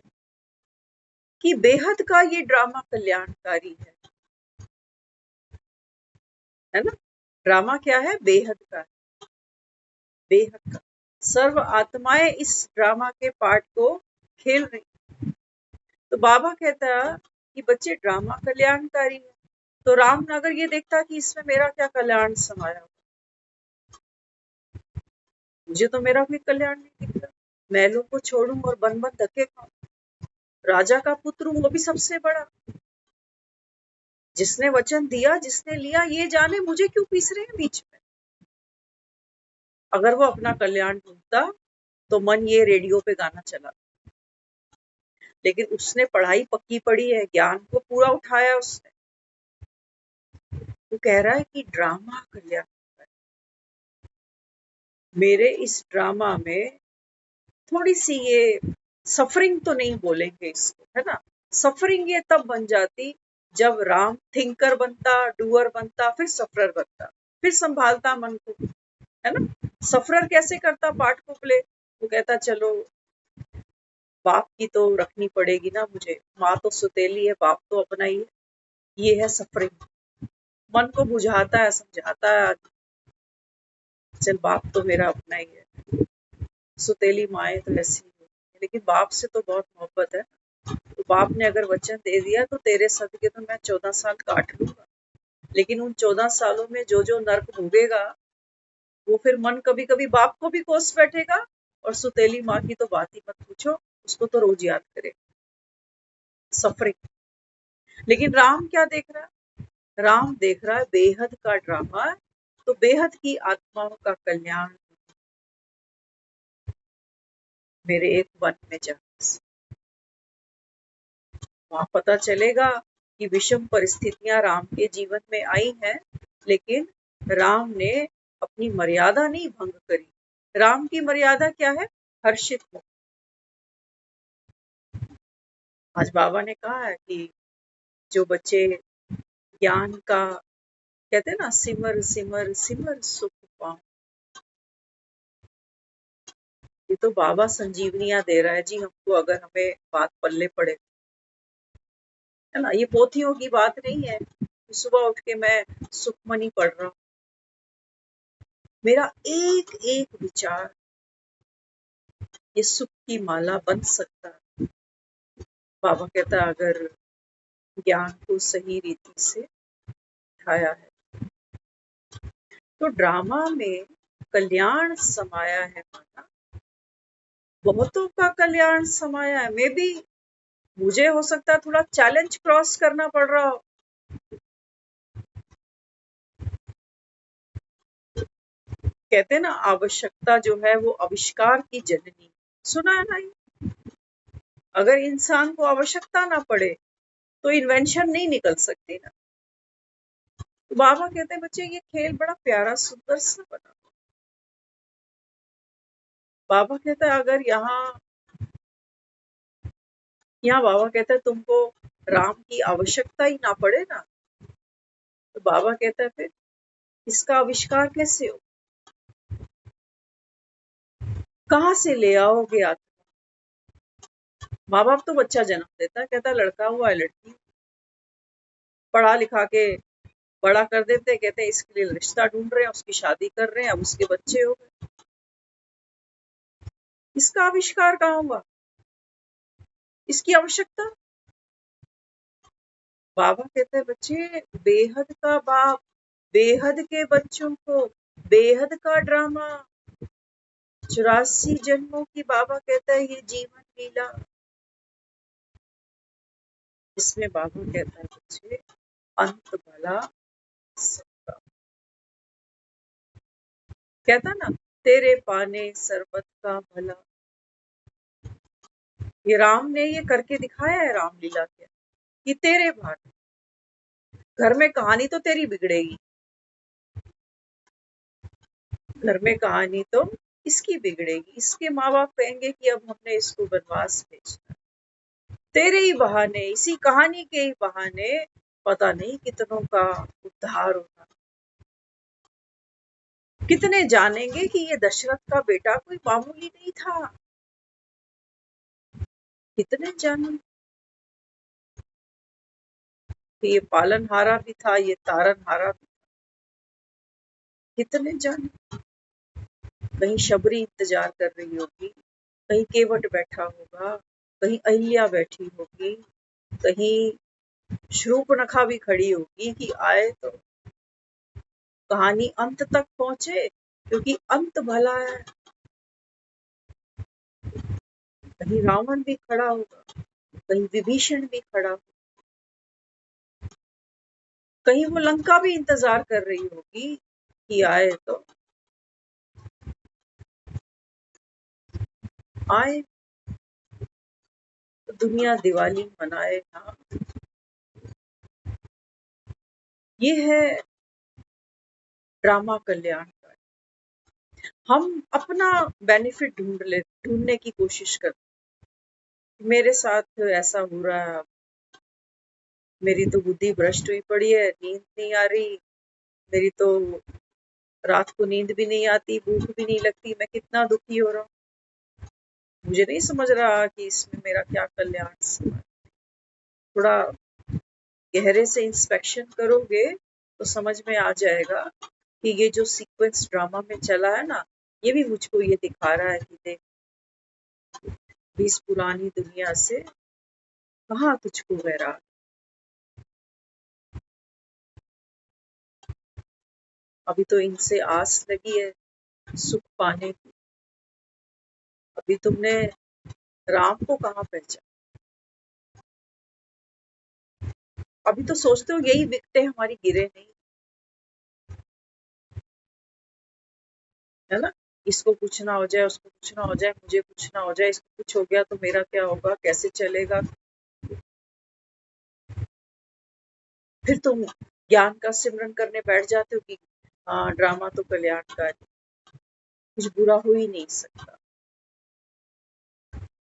Speaker 1: कि बेहद का ये ड्रामा कल्याणकारी है ना। ड्रामा क्या है? बेहद का, बेहद का। सर्व आत्माएं इस ड्रामा के पार्ट को खेल रही। तो बाबा कहता कि बच्चे ड्रामा कल्याणकारी है, तो राम अगर ये देखता कि इसमें मेरा क्या कल्याण समाया, मुझे तो मेरा भी कल्याण नहीं दिख रहा। महलों को छोड़ूं और बन बन धक्के खाऊं, राजा का पुत्र हूं, वो भी सबसे बड़ा, जिसने वचन दिया, जिसने लिया, ये जाने मुझे क्यों पीस रहे हैं बीच में। अगर वो अपना कल्याण ढूंढता तो मन ये रेडियो पे गाना चला, लेकिन उसने पढ़ाई पक्की पढ़ी है, ज्ञान को पूरा उठाया उसने। वो कह रहा है कि ड्रामा कल्याण, मेरे इस ड्रामा में थोड़ी सी ये सफरिंग तो नहीं बोलेंगे इसको, है ना। सफरिंग ये तब बन जाती जब राम थिंकर बनता, डूअर बनता, फिर सफरर बनता, फिर संभालता मन को, है ना। सफरर कैसे करता पार्ट को प्ले? वो कहता चलो बाप की तो रखनी पड़ेगी ना मुझे, माँ तो सुतेली है, बाप तो अपना ही है। ये है सफरिंग, मन को बुझाता है, समझाता है, चल बाप तो मेरा अपना ही है, सुतेली माए तो ऐसी ही है, लेकिन बाप से तो बहुत मोहब्बत है। तो बाप ने अगर वचन दे दिया तो तेरे सदके तो मैं 14 साल काट लूंगा, लेकिन उन 14 सालों में जो जो नर्क भोगेगा, वो फिर मन कभी कभी बाप को भी कोस बैठेगा, और सुतेली माँ की तो बात ही मत पूछो, उसको तो रोज याद करे, सफरिंग। लेकिन राम क्या देख रहा है? राम देख रहा है बेहद का ड्रामा, तो बेहद की आत्माओं का कल्याण मेरे एक वन में जाने से। वहां पता चलेगा कि विषम परिस्थितियां राम के जीवन में आई हैं, लेकिन राम ने अपनी मर्यादा नहीं भंग करी। राम की मर्यादा क्या है? हर्षित हो। आज बाबा ने कहा है कि जो बच्चे ज्ञान का, कहते हैं ना, सिमर सिमर सिमर सुख पाऊं, ये तो बाबा संजीवनियां दे रहा है जी हमको, अगर हमें बात पल्ले पड़े, है ना। ये पोथियों की बात नहीं है कि सुबह उठ के मैं सुखमनी पढ़ रहा हूँ। मेरा एक एक विचार ये सुख की माला बन सकता है। बाबा कहता है अगर ज्ञान को सही रीति से उठाया है, तो ड्रामा में कल्याण समाया है माना, बहुतों का कल्याण समाया है। मे बी मुझे हो सकता है थोड़ा चैलेंज क्रॉस करना पड़ रहा हो, कहते हैं ना, आवश्यकता जो है वो आविष्कार की जननी। सुना है ना ये? अगर इंसान को आवश्यकता ना पड़े तो इन्वेंशन नहीं निकल सकती ना। तो बाबा कहते हैं बच्चे ये खेल बड़ा प्यारा सुंदर सा बना। बाबा कहता है अगर यहाँ बाबा कहता है तुमको राम की आवश्यकता ही ना पड़े ना, तो बाबा कहता है फिर इसका आविष्कार कैसे हो, कहाँ से ले आओगे आप? माँ बाप तो बच्चा जन्म देता है, कहता है लड़का हुआ है लड़की, पढ़ा लिखा के बड़ा कर देते, कहते हैं इसके लिए रिश्ता ढूंढ रहे हैं, उसकी शादी कर रहे हैं, अब उसके बच्चे हो गए। इसका आविष्कार कहाँ हुआ, इसकी आवश्यकता? बाबा कहते हैं बच्चे बेहद का बाप बेहद के बच्चों को बेहद का ड्रामा, 84 जन्मों की बाबा कहता है ये जीवन लीला। इसमें बाबा कहता है बच्चे अंत भला सबका, कहता ना तेरे पाने सर्वत का भला। ये राम ने ये करके दिखाया है, रामलीला के कि तेरे भाने घर में कहानी तो तेरी बिगड़ेगी, घर में कहानी तो इसकी बिगड़ेगी, इसके माँ बाप कहेंगे कि अब हमने इसको वनवास भेजना, तेरे ही बहाने, इसी कहानी के ही बहाने पता नहीं कितनों का उद्धार होगा। कितने जानेंगे कि ये दशरथ का बेटा कोई मामूली नहीं था, कितने जानेंगे कि ये पालनहारा भी था, ये तारनहारा भी, कितने जाने। कहीं शबरी इंतजार कर रही होगी, कहीं केवट बैठा होगा, कहीं अहिल्या बैठी होगी, कहीं शूर्पणखा भी खड़ी होगी कि आए तो कहानी अंत तक पहुंचे, क्योंकि अंत भला है। कहीं रावण भी खड़ा होगा, कहीं विभीषण भी खड़ा होगा, कहीं वो लंका भी इंतजार कर रही होगी कि आए तो आए, तो दुनिया दिवाली मनाए ना। ये है ड्रामा कल्याण का। हम अपना बेनिफिट ढूंढने की कोशिश करते, मेरे साथ ऐसा हो रहा है, मेरी तो बुद्धि भ्रष्ट हुई पड़ी है, नींद नहीं आ रही, मेरी तो रात को नींद भी नहीं आती, भूख भी नहीं लगती, मैं कितना दुखी हो रहा हूँ, मुझे नहीं समझ रहा कि इसमें मेरा क्या कल्याण है। थोड़ा गहरे से इंस्पेक्शन करोगे तो समझ में आ जाएगा कि ये जो सीक्वेंस ड्रामा में चला है ना, ये भी मुझको ये दिखा रहा है कि देख इस पुरानी दुनिया से कहाँ तुझको वैराग, अभी तो इनसे आस लगी है सुख पाने की, अभी तुमने राम को कहाँ पहचाना, अभी तो सोचते हो यही विकटे हमारी गिरे नहीं, है ना? इसको कुछ ना हो जाए, उसको कुछ ना हो जाए, मुझे कुछ ना हो जाए, इसको कुछ हो गया तो मेरा क्या होगा, कैसे चलेगा। फिर तुम ज्ञान का सिमरन करने बैठ जाते हो कि हाँ ड्रामा तो कल्याणकारी, कुछ बुरा हो ही नहीं सकता।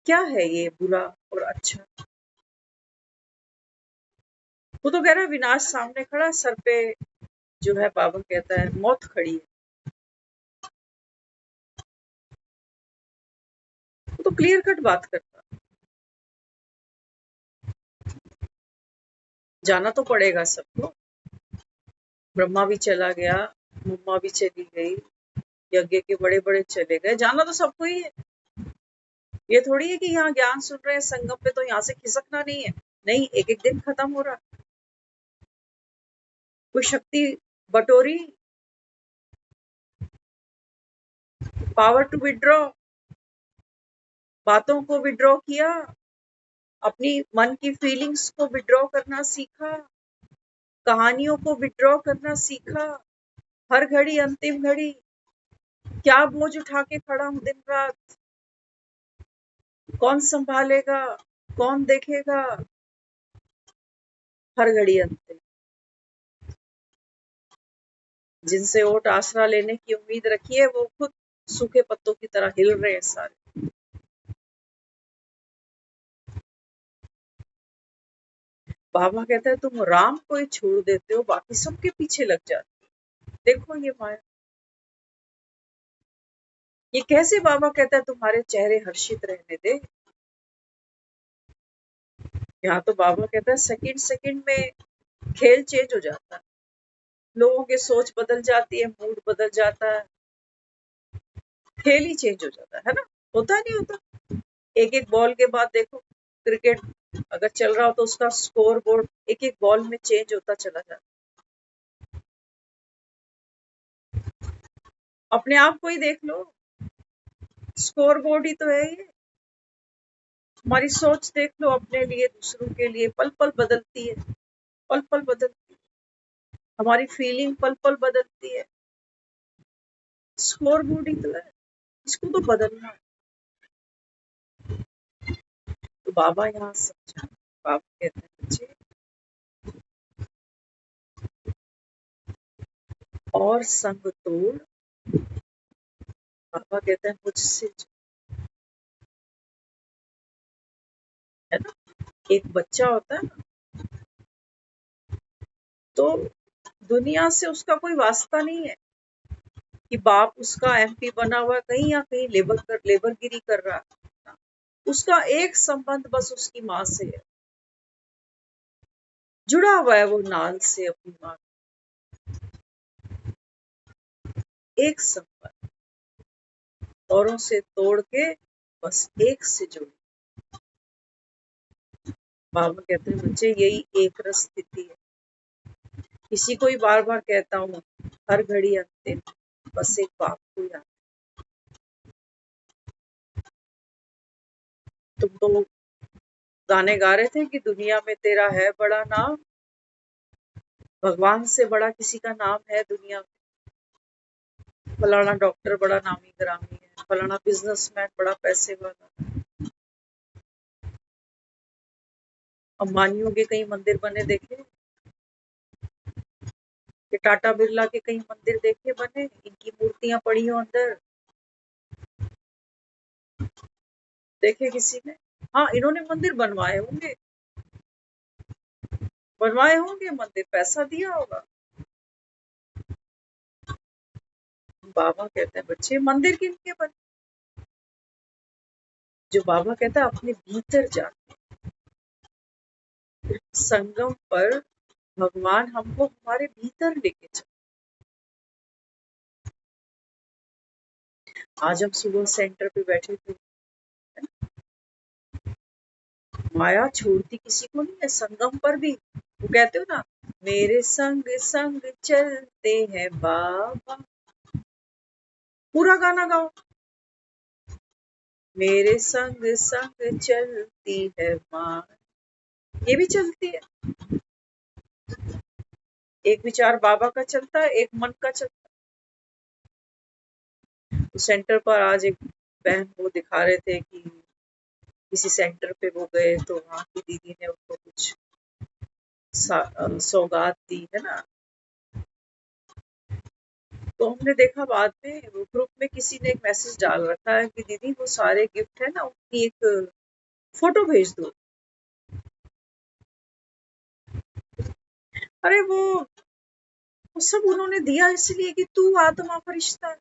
Speaker 1: क्या है ये बुरा और अच्छा? वो तो कह रहा है विनाश सामने खड़ा, सर पे जो है बाबा कहता है मौत खड़ी है। वो तो क्लियर कट बात करता, जाना तो पड़ेगा सबको, ब्रह्मा भी चला गया, मुम्मा भी चली गई, यज्ञ के बड़े बड़े चले गए, जाना तो सबको ही है। ये थोड़ी है कि यहाँ ज्ञान सुन रहे हैं संगम पे तो यहाँ से खिसकना नहीं है, नहीं, एक एक दिन खत्म हो रहा। कोई शक्ति बटोरी, पावर टू विड्रॉ, बातों को विड्रॉ किया, अपनी मन की फीलिंग्स को विड्रॉ करना सीखा, कहानियों को विड्रॉ करना सीखा, हर घड़ी अंतिम घड़ी क्या बोझ उठा के खड़ा हूँ दिन रात, कौन संभालेगा, कौन देखेगा, हर घड़ी अंते। जिनसे वोट आसरा लेने की उम्मीद रखी है वो खुद सूखे पत्तों की तरह हिल रहे हैं सारे। बाबा कहता है तुम राम को ही छोड़ देते हो, बाकी सबके पीछे लग जाते हो। देखो ये माया, ये कैसे बाबा कहता है तुम्हारे चेहरे हर्षित रहने दे। यहाँ तो बाबा कहता है सेकंड सेकंड में खेल चेंज हो जाता है, लोगों की सोच बदल जाती है, मूड बदल जाता है, खेल ही चेंज हो जाता है ना। होता नहीं होता? एक एक बॉल के बाद देखो, क्रिकेट अगर चल रहा हो तो उसका स्कोर बोर्ड एक एक बॉल में चेंज होता चला जाता है। अपने आप को ही देख लो, स्कोर बोर्ड ही तो है ये। हमारी सोच देख लो, अपने लिए दूसरों के लिए पल पल बदलती है, पल पल बदलती है। हमारी फीलिंग पल पल बदलती है, स्कोर बोर्ड ही तो है, इसको तो बदलना है। तो बाबा यहाँ समझा, बाबा कहते हैं बच्चे और संग तोड़, बाबा कहते हैं मुझसे है ना। एक बच्चा होता है ना, तो दुनिया से उसका कोई वास्ता नहीं है कि बाप उसका एमपी बना हुआ है कहीं या कहीं लेबरगिरी कर रहा है। उसका एक संबंध बस उसकी माँ से है, जुड़ा हुआ है वो नाल से अपनी माँ। एक संबंध औरों से तोड़ के बस एक से जुड़ी। बाबा कहते हैं बच्चे यही एक रस स्थिति है। किसी को ही बार बार कहता हूँ, हर घड़ी अंतिम, बस एक बाप को याद। तुम तो गाने गा रहे थे कि दुनिया में तेरा है बड़ा नाम, भगवान से बड़ा किसी का नाम है दुनिया में। फलाना डॉक्टर बड़ा नामी ग्रामी है, फलाना बिजनेसमैन बड़ा पैसे वाला। अंबानियों के कई मंदिर बने देखे, कि टाटा बिरला के कई मंदिर देखे बने, इनकी मूर्तियां पड़ी हो अंदर, देखे किसी ने? हाँ, इन्होंने मंदिर बनवाए होंगे, बनवाए होंगे मंदिर, पैसा दिया होगा। बाबा कहते हैं बच्चे मंदिर किनके बने? जो बाबा कहता है अपने भीतर जाके, संगम पर भगवान हमको हमारे भीतर लेके चले। आज हम सुबह सेंटर पे बैठे थे, माया छोड़ती किसी को नहीं है। संगम पर भी वो कहते हो ना, मेरे संग संग चलते हैं बाबा, पूरा गाना गाओ। मेरे संग संग चलती है माँ, ये भी चलती है। एक विचार बाबा का चलता है, एक मन का चलता है। तो सेंटर पर आज एक बहन वो दिखा रहे थे कि किसी सेंटर पे वो गए तो वहाँ की दीदी ने उनको कुछ सौगात दी है ना। तो हमने देखा बाद में वो ग्रुप में किसी ने एक मैसेज डाल रखा है कि दीदी वो सारे गिफ्ट है ना, उनकी एक फोटो भेज दो। अरे वो सब उन्होंने दिया इसलिए कि तू आत्मा फरिश्ता है।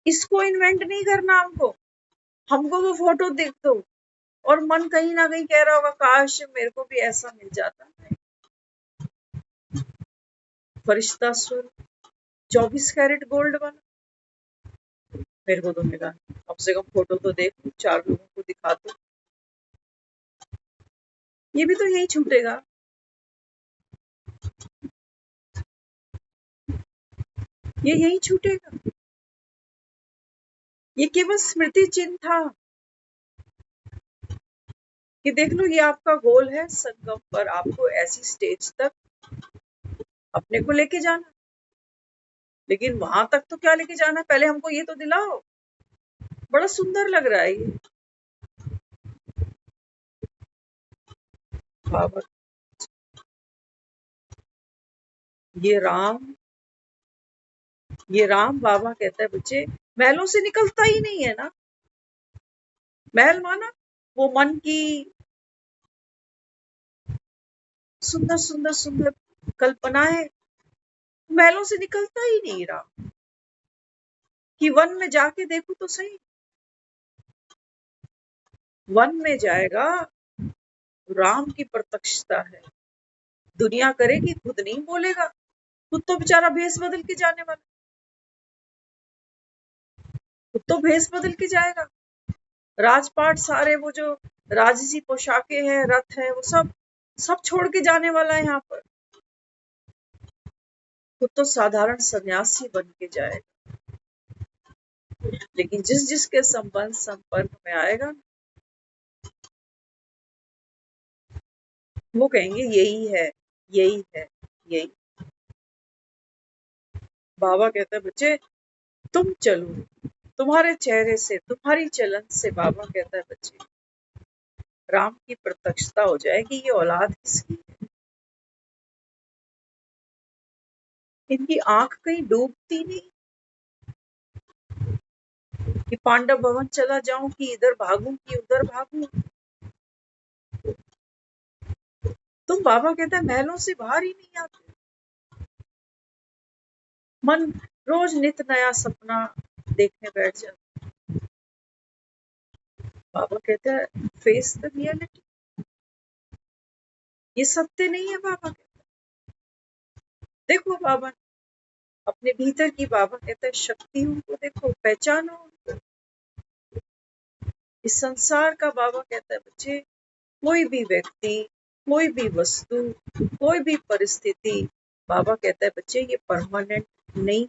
Speaker 1: इसको इन्वेंट नहीं करना हमको, हमको वो फोटो देख दो और मन कहीं ना कहीं कह रहा होगा काश मेरे को भी ऐसा मिल जाता है। फरिश्ता सुर 24 कैरेट गोल्ड वाला मेरे को तो मिला, कम से कम फोटो तो देख, 4 लोगों को दिखा दो। ये भी तो यही छूटेगा, ये यही छूटेगा। ये केवल स्मृति चिन्ह था कि देख लो ये आपका गोल है, संगम पर आपको ऐसी स्टेज तक अपने को लेके जाना, लेकिन वहां तक तो क्या लेके जाना, पहले हमको ये तो दिलाओ। बड़ा सुंदर लग रहा है ये बाबा। ये राम ये राम बाबा कहता है बच्चे, महलों से निकलता ही नहीं है ना। महल माना वो मन की सुंदर सुंदर सुंदर कल्पनाएं, महलों से निकलता ही नहीं रहा। कि वन में जाके देखो तो सही, वन में जाएगा, राम की प्रत्यक्षता है। दुनिया करेगी, खुद नहीं बोलेगा, खुद तो बेचारा भेष बदल के जाने वाला, खुद तो भेष बदल के जाएगा। राजपाट सारे वो जो राजसी पोशाकें हैं, रथ है, वो सब सब छोड़ के जाने वाला है यहाँ पर। खुद तो साधारण सन्यासी बन के जाएगा, लेकिन जिस जिसके संबंध संपर्क में आएगा वो कहेंगे यही है, यही है, यही। बाबा कहता है बच्चे तुम चलो, तुम्हारे चेहरे से, तुम्हारी चलन से, बाबा कहता है बच्चे राम की प्रत्यक्षता हो जाएगी। ये औलाद किसकी है? इनकी आंख कहीं डूबती नहीं कि पांडव भवन चला जाऊं, कि इधर भागूं, कि उधर भागूं। तुम, बाबा कहता है, महलों से बाहर ही नहीं आते। मन रोज नित नया सपना देखने बैठ जाता। बाबा कहता है फेस द रियलिटी, ये सत्य नहीं है। बाबा कहता है देखो, बाबा अपने भीतर की, बाबा कहता है शक्तियों को देखो, पहचानो उनको। इस संसार का, बाबा कहता है बच्चे, कोई भी व्यक्ति, कोई भी वस्तु, कोई भी परिस्थिति, बाबा कहता है बच्चे ये परमानेंट नहीं।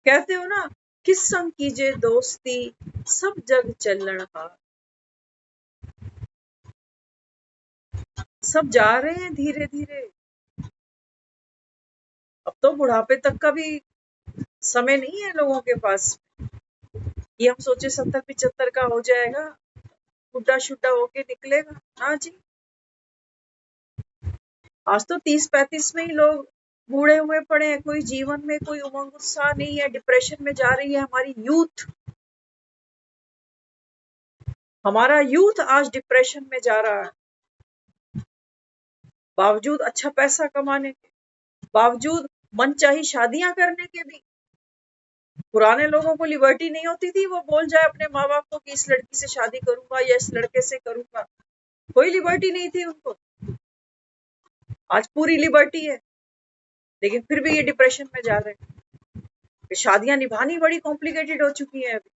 Speaker 1: कहते हो ना, किस संग कीजिए दोस्ती, सब जग चलन हार। सब जा रहे हैं धीरे धीरे। अब तो बुढ़ापे तक का भी समय नहीं है लोगों के पास। ये हम सोचे 70-75 का हो जाएगा, बुढ़ा शुड्ढा होके निकलेगा। हाँ जी, आज तो 30-35 में ही लोग बूढ़े हुए पड़े हैं। कोई जीवन में कोई उमंग उत्साह नहीं है, डिप्रेशन में जा रही है हमारी यूथ। हमारा यूथ आज डिप्रेशन में जा रहा है, बावजूद अच्छा पैसा कमाने के, बावजूद मनचाही शादियां करने के भी। पुराने लोगों को लिबर्टी नहीं होती थी, वो बोल जाए अपने माँ बाप को कि इस लड़की से शादी करूंगा या इस लड़के से करूंगा, कोई लिबर्टी नहीं थी उनको। आज पूरी लिबर्टी है, लेकिन फिर भी ये डिप्रेशन में जा रहे हैं। शादियां निभानी बड़ी कॉम्प्लिकेटेड हो चुकी है अभी।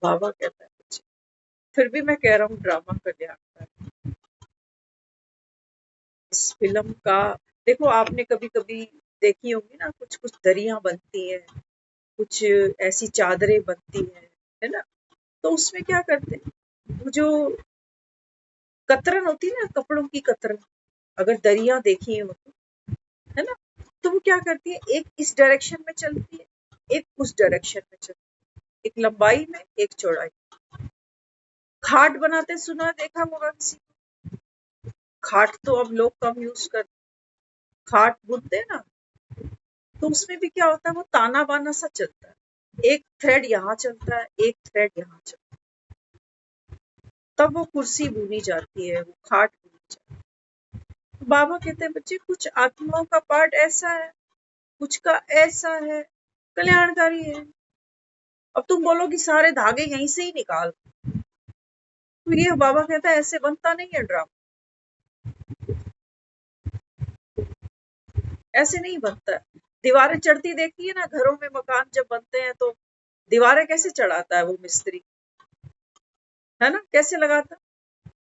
Speaker 1: बाबा कहता है बच्चे, फिर भी मैं कह रहा हूँ ड्रामा कल्याण का। इस फिल्म का देखो, आपने कभी कभी देखी होंगी ना, कुछ कुछ दरियां बनती हैं, कुछ ऐसी चादरें बनती हैं, है ना। तो उसमें क्या करते हैं, वो जो कतरन होती है ना, कपड़ों की कतरन, अगर दरिया देखी हो तो, है ना, तो वो क्या करती है, एक इस डायरेक्शन में चलती है, एक उस डायरेक्शन में चलती है, एक लंबाई में, एक चौड़ाई। खाट बनाते सुना देखा होगा किसी को। खाट तो अब लोग कम यूज कर, खाट बुनते हैं ना, तो उसमें भी क्या होता है, वो ताना बाना सा चलता है, एक थ्रेड यहाँ चलता है, एक थ्रेड यहाँ चलता है, तब वो कुर्सी बुनी जाती है, वो खाट बुनी जाती है। तो बाबा कहते हैं बच्चे, कुछ आत्माओं का पार्ट ऐसा है, कुछ का ऐसा है, कल्याणकारी है। अब तुम बोलो कि सारे धागे यहीं से ही निकाल, तो ये बाबा कहता है ऐसे बनता नहीं है ड्रामा, ऐसे नहीं बनता है। दीवारें चढ़ती देखी है ना, घरों में मकान जब बनते हैं तो दीवारें कैसे चढ़ाता है वो मिस्त्री, है ना, कैसे लगाता,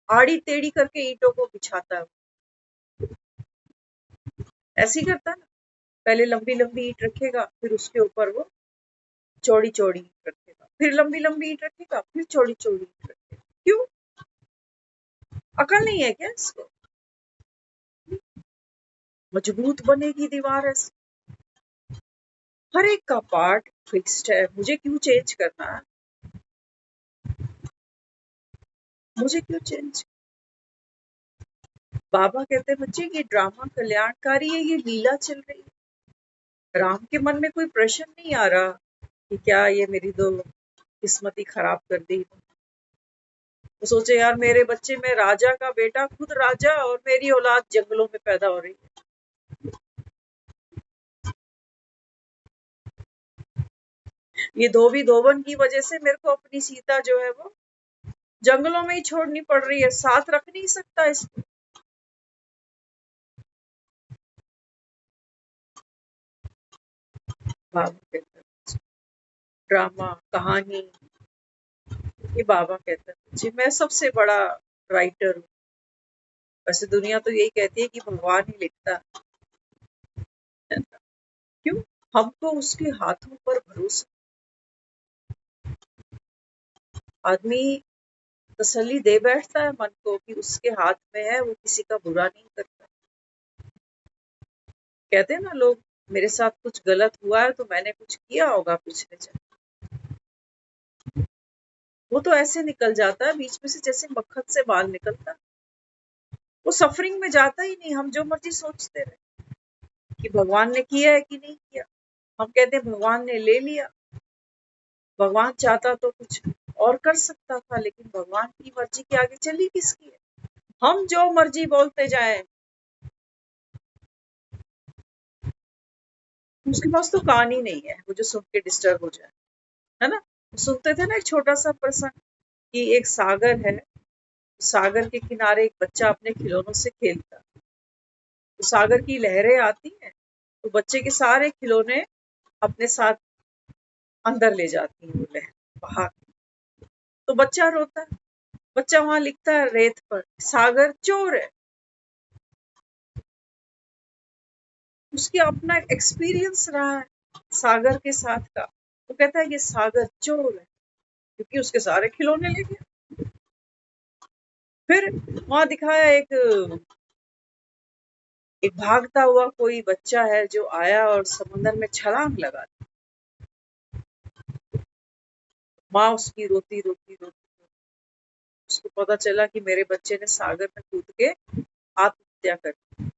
Speaker 1: आड़ी टेढ़ी करके ईंटों को बिछाता है, ऐसे ही करता है ना। पहले लंबी लंबी ईंट रखेगा, फिर उसके ऊपर वो चौड़ी चौड़ी ईंट रखेगा, फिर लंबी लंबी ईंट रखेगा, फिर चौड़ी चौड़ी ईंट रखेगा। क्यों? अकल नहीं है क्या इसको? मजबूत बनेगी दीवार ऐसे। हर एक का पार्ट फिक्स्ड है, मुझे क्यों चेंज करना है? मुझे क्यों चेंज? बाबा कहते हैं बच्चे ये ड्रामा कल्याणकारी है, ये लीला चल रही है। राम के मन में कोई प्रश्न नहीं आ रहा कि क्या ये मेरी तो किस्मत ही खराब कर दी। वो सोचे यार मेरे बच्चे में राजा का बेटा खुद राजा और मेरी औलाद जंगलों में पैदा हो रही है। ये धोबी धोबन की वजह से मेरे को अपनी सीता जो है वो जंगलों में ही छोड़नी पड़ रही है, साथ रख नहीं सकता इसको। बाबा कहते हैं ड्रामा कहानी, ये बाबा कहते हैं जी मैं सबसे बड़ा राइटर हूँ। वैसे दुनिया तो यही कहती है कि भगवान ही लिखता है ना? क्यों? हमको उसके हाथों पर भरोसा। आदमी तसल्ली दे बैठता है मन को कि उसके हाथ में है, वो किसी का बुरा नहीं करता। कहते हैं ना लोग, मेरे साथ कुछ गलत हुआ है तो मैंने कुछ किया होगा पिछले जन्म। वो तो ऐसे निकल जाता है बीच में से जैसे मक्खन से बाल निकलता। वो सफरिंग में जाता ही नहीं। हम जो मर्जी सोचते रहे कि भगवान ने किया है कि नहीं किया। हम कहते हैं भगवान ने ले लिया। भगवान चाहता तो कुछ और कर सकता था, लेकिन भगवान की मर्जी के आगे चली किसकी है? हम जो मर्जी बोलते जाएं, उसके पास तो कान ही नहीं है वो जो सुन के डिस्टर्ब हो जाए, है ना? सुनते थे ना एक छोटा सा प्रसंग कि एक सागर है, सागर के किनारे एक बच्चा अपने खिलौनों से खेलता है। तो सागर की लहरें आती हैं तो बच्चे के सारे खिलौने अपने साथ अंदर ले जाती हैं वो लहर बहा के। तो बच्चा रोता है। बच्चा वहां लिखता है रेत पर, सागर चोर है। उसकी अपना एक्सपीरियंस रहा है सागर के साथ का। वो कहता है ये सागर चोर है क्योंकि उसके सारे खिलौने ले गया। फिर वहां दिखाया एक भागता हुआ कोई बच्चा है जो आया और समुंदर में छलांग लगा दी। माँ उसकी रोती रोती रोती, उसको पता चला कि मेरे बच्चे ने सागर में कूद के आत्महत्या कर दी।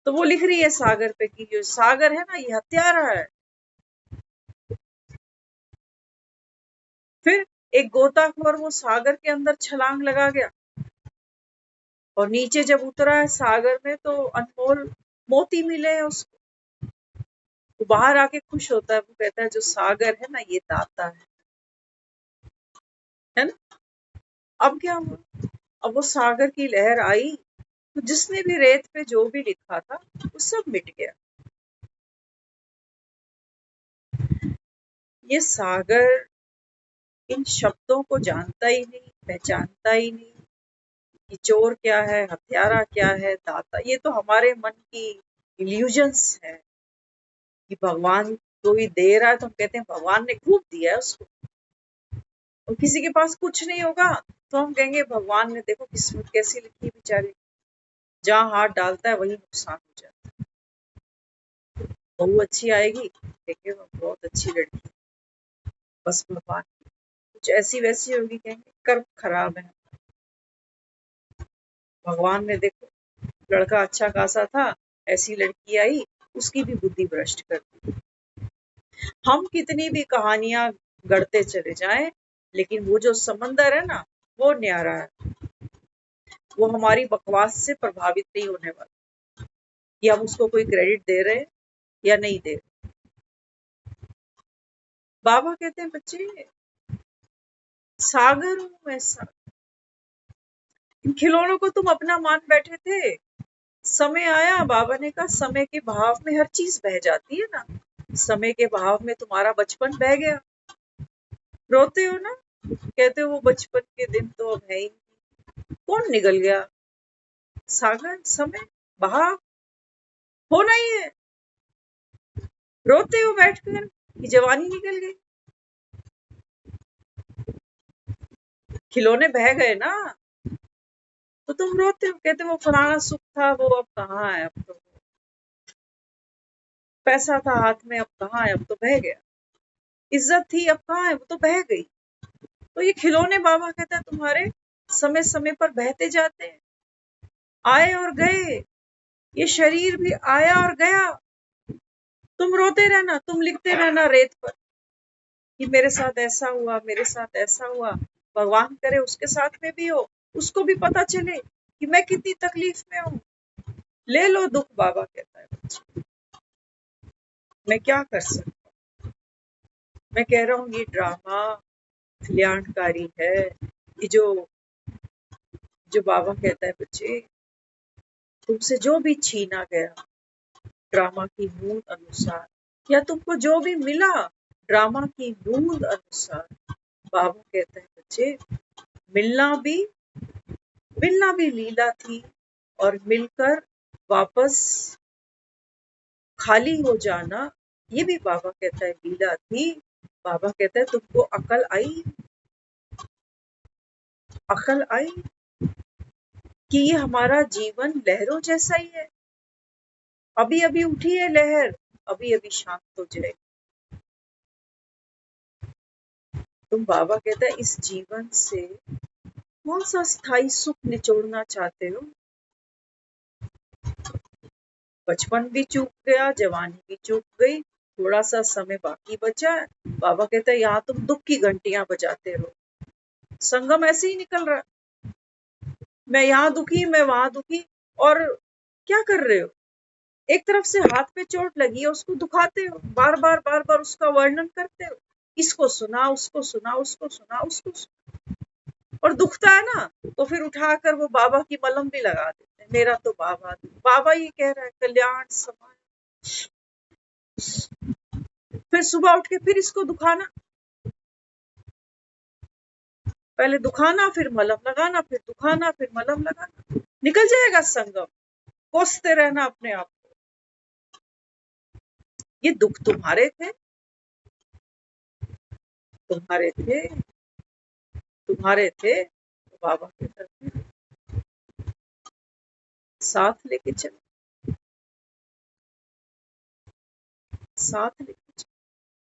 Speaker 1: तो वो लिख रही है सागर पे कि जो सागर है ना ये हत्यारा है। फिर एक गोताखोर वो सागर के अंदर छलांग लगा गया और नीचे जब उतरा है सागर में तो अनमोल मोती मिले हैं उसको। वो बाहर आके खुश होता है। वो कहता है जो सागर है ना ये दाता है ना? अब क्या हुआ? अब वो सागर की लहर आई तो जिसने भी रेत पे जो भी लिखा था वो सब मिट गया। ये सागर इन शब्दों को जानता ही नहीं, पहचानता ही नहीं कि चोर क्या है, हत्यारा क्या है, दाता। ये तो हमारे मन की इल्यूजन्स है कि भगवान कोई दे रहा है तो हम कहते हैं भगवान ने खूब दिया है उसको। और किसी के पास कुछ नहीं होगा तो हम कहेंगे भगवान ने देखो किस्मत कैसी लिखी है बेचारे, जहाँ हाथ डालता है वही नुकसान हो जाता है। बहू अच्छी आएगी, देखिए वो बहुत अच्छी लड़की, बस भगवान कुछ ऐसी वैसी होगी, कहेंगे कर्म खराब है। भगवान ने देखो लड़का अच्छा खासा था, ऐसी लड़की आई, उसकी भी बुद्धि भ्रष्ट कर दी। हम कितनी भी कहानियां गढ़ते चले जाएं, लेकिन वो जो समंदर है ना वो न्यारा है। वो हमारी बकवास से प्रभावित नहीं होने वाला कि हम उसको कोई क्रेडिट दे रहे हैं या नहीं दे रहे। बाबा कहते हैं बच्चे सागर हूं मैं, इन खिलौनों को तुम अपना मान बैठे थे। समय आया, बाबा ने कहा समय के बहाव में हर चीज बह जाती है ना। समय के बहाव में तुम्हारा बचपन बह गया। रोते हो ना, कहते हो वो बचपन के दिन तो अब है ही नहीं। कौन निगल गया? सागर, समय, बहाव होना ही है। रोते हो बैठकर कि जवानी निकल गई। खिलौने बह गए ना। तो तुम रोते हो, कहते वो फलाना सुख था वो अब कहाँ है, अब तो पैसा था हाथ में अब कहाँ है, अब तो बह गया, इज्जत थी अब कहाँ है, वो तो बह गई। तो ये खिलौने बाबा कहता है तुम्हारे समय समय पर बहते जाते हैं, आए और गए, ये शरीर भी आया और गया। तुम रोते रहना, तुम लिखते रहना रेत पर कि मेरे साथ ऐसा हुआ, मेरे साथ ऐसा हुआ। भगवान करे उसके साथ में भी हो, उसको भी पता चले कि मैं कितनी तकलीफ में हूँ। ले लो दुख, बाबा कहता है। मैं क्या कर सकता, मैं कह रहा हूँ ये ड्रामा कल्याणकारी है। ये जो जो बाबा कहता है बच्चे, तुमसे जो भी छीना गया ड्रामा की मूल अनुसार, या तुमको जो भी मिला ड्रामा की मूल अनुसार, बाबा कहता है बच्चे मिलना भी लीला थी, और मिलकर वापस खाली हो जाना ये भी बाबा कहता है लीला थी। बाबा कहता है तुमको अकल आई कि ये हमारा जीवन लहरों जैसा ही है, अभी अभी उठी है लहर, अभी अभी शांत हो जाए। तुम, बाबा कहता है, इस जीवन से कौन सा स्थायी सुख निचोड़ना चाहते हो? बचपन भी चूक गया, जवानी भी चूक गई, थोड़ा सा समय बाकी बचा है। बाबा कहता है यहाँ तुम दुख की घंटियां बजाते रहो, संगम ऐसे ही निकल रहा है, मैं यहाँ दुखी, मैं वहां दुखी। और क्या कर रहे हो? एक तरफ से हाथ पे चोट लगी है, उसको दुखाते हो, बार बार उसका वर्णन करते हो, इसको सुना, उसको सुना, उसको सुना, उसको सुना, और दुखता है ना तो फिर उठाकर वो बाबा की मलहम भी लगा देते हैं। मेरा तो बाबा, बाबा ये कह रहा है कल्याण समाज। फिर सुबह उठ के फिर इसको दुखाना, पहले दुखाना फिर मलहम लगाना, फिर दुखाना फिर मलहम लगाना, निकल जाएगा संगम। कोसते रहना अपने आप को। ये दुख तुम्हारे थे, तुम्हारे थे, तुम्हारे थे, तो बाबा के तरफ साथ लेके चलो, साथ लेके चलो।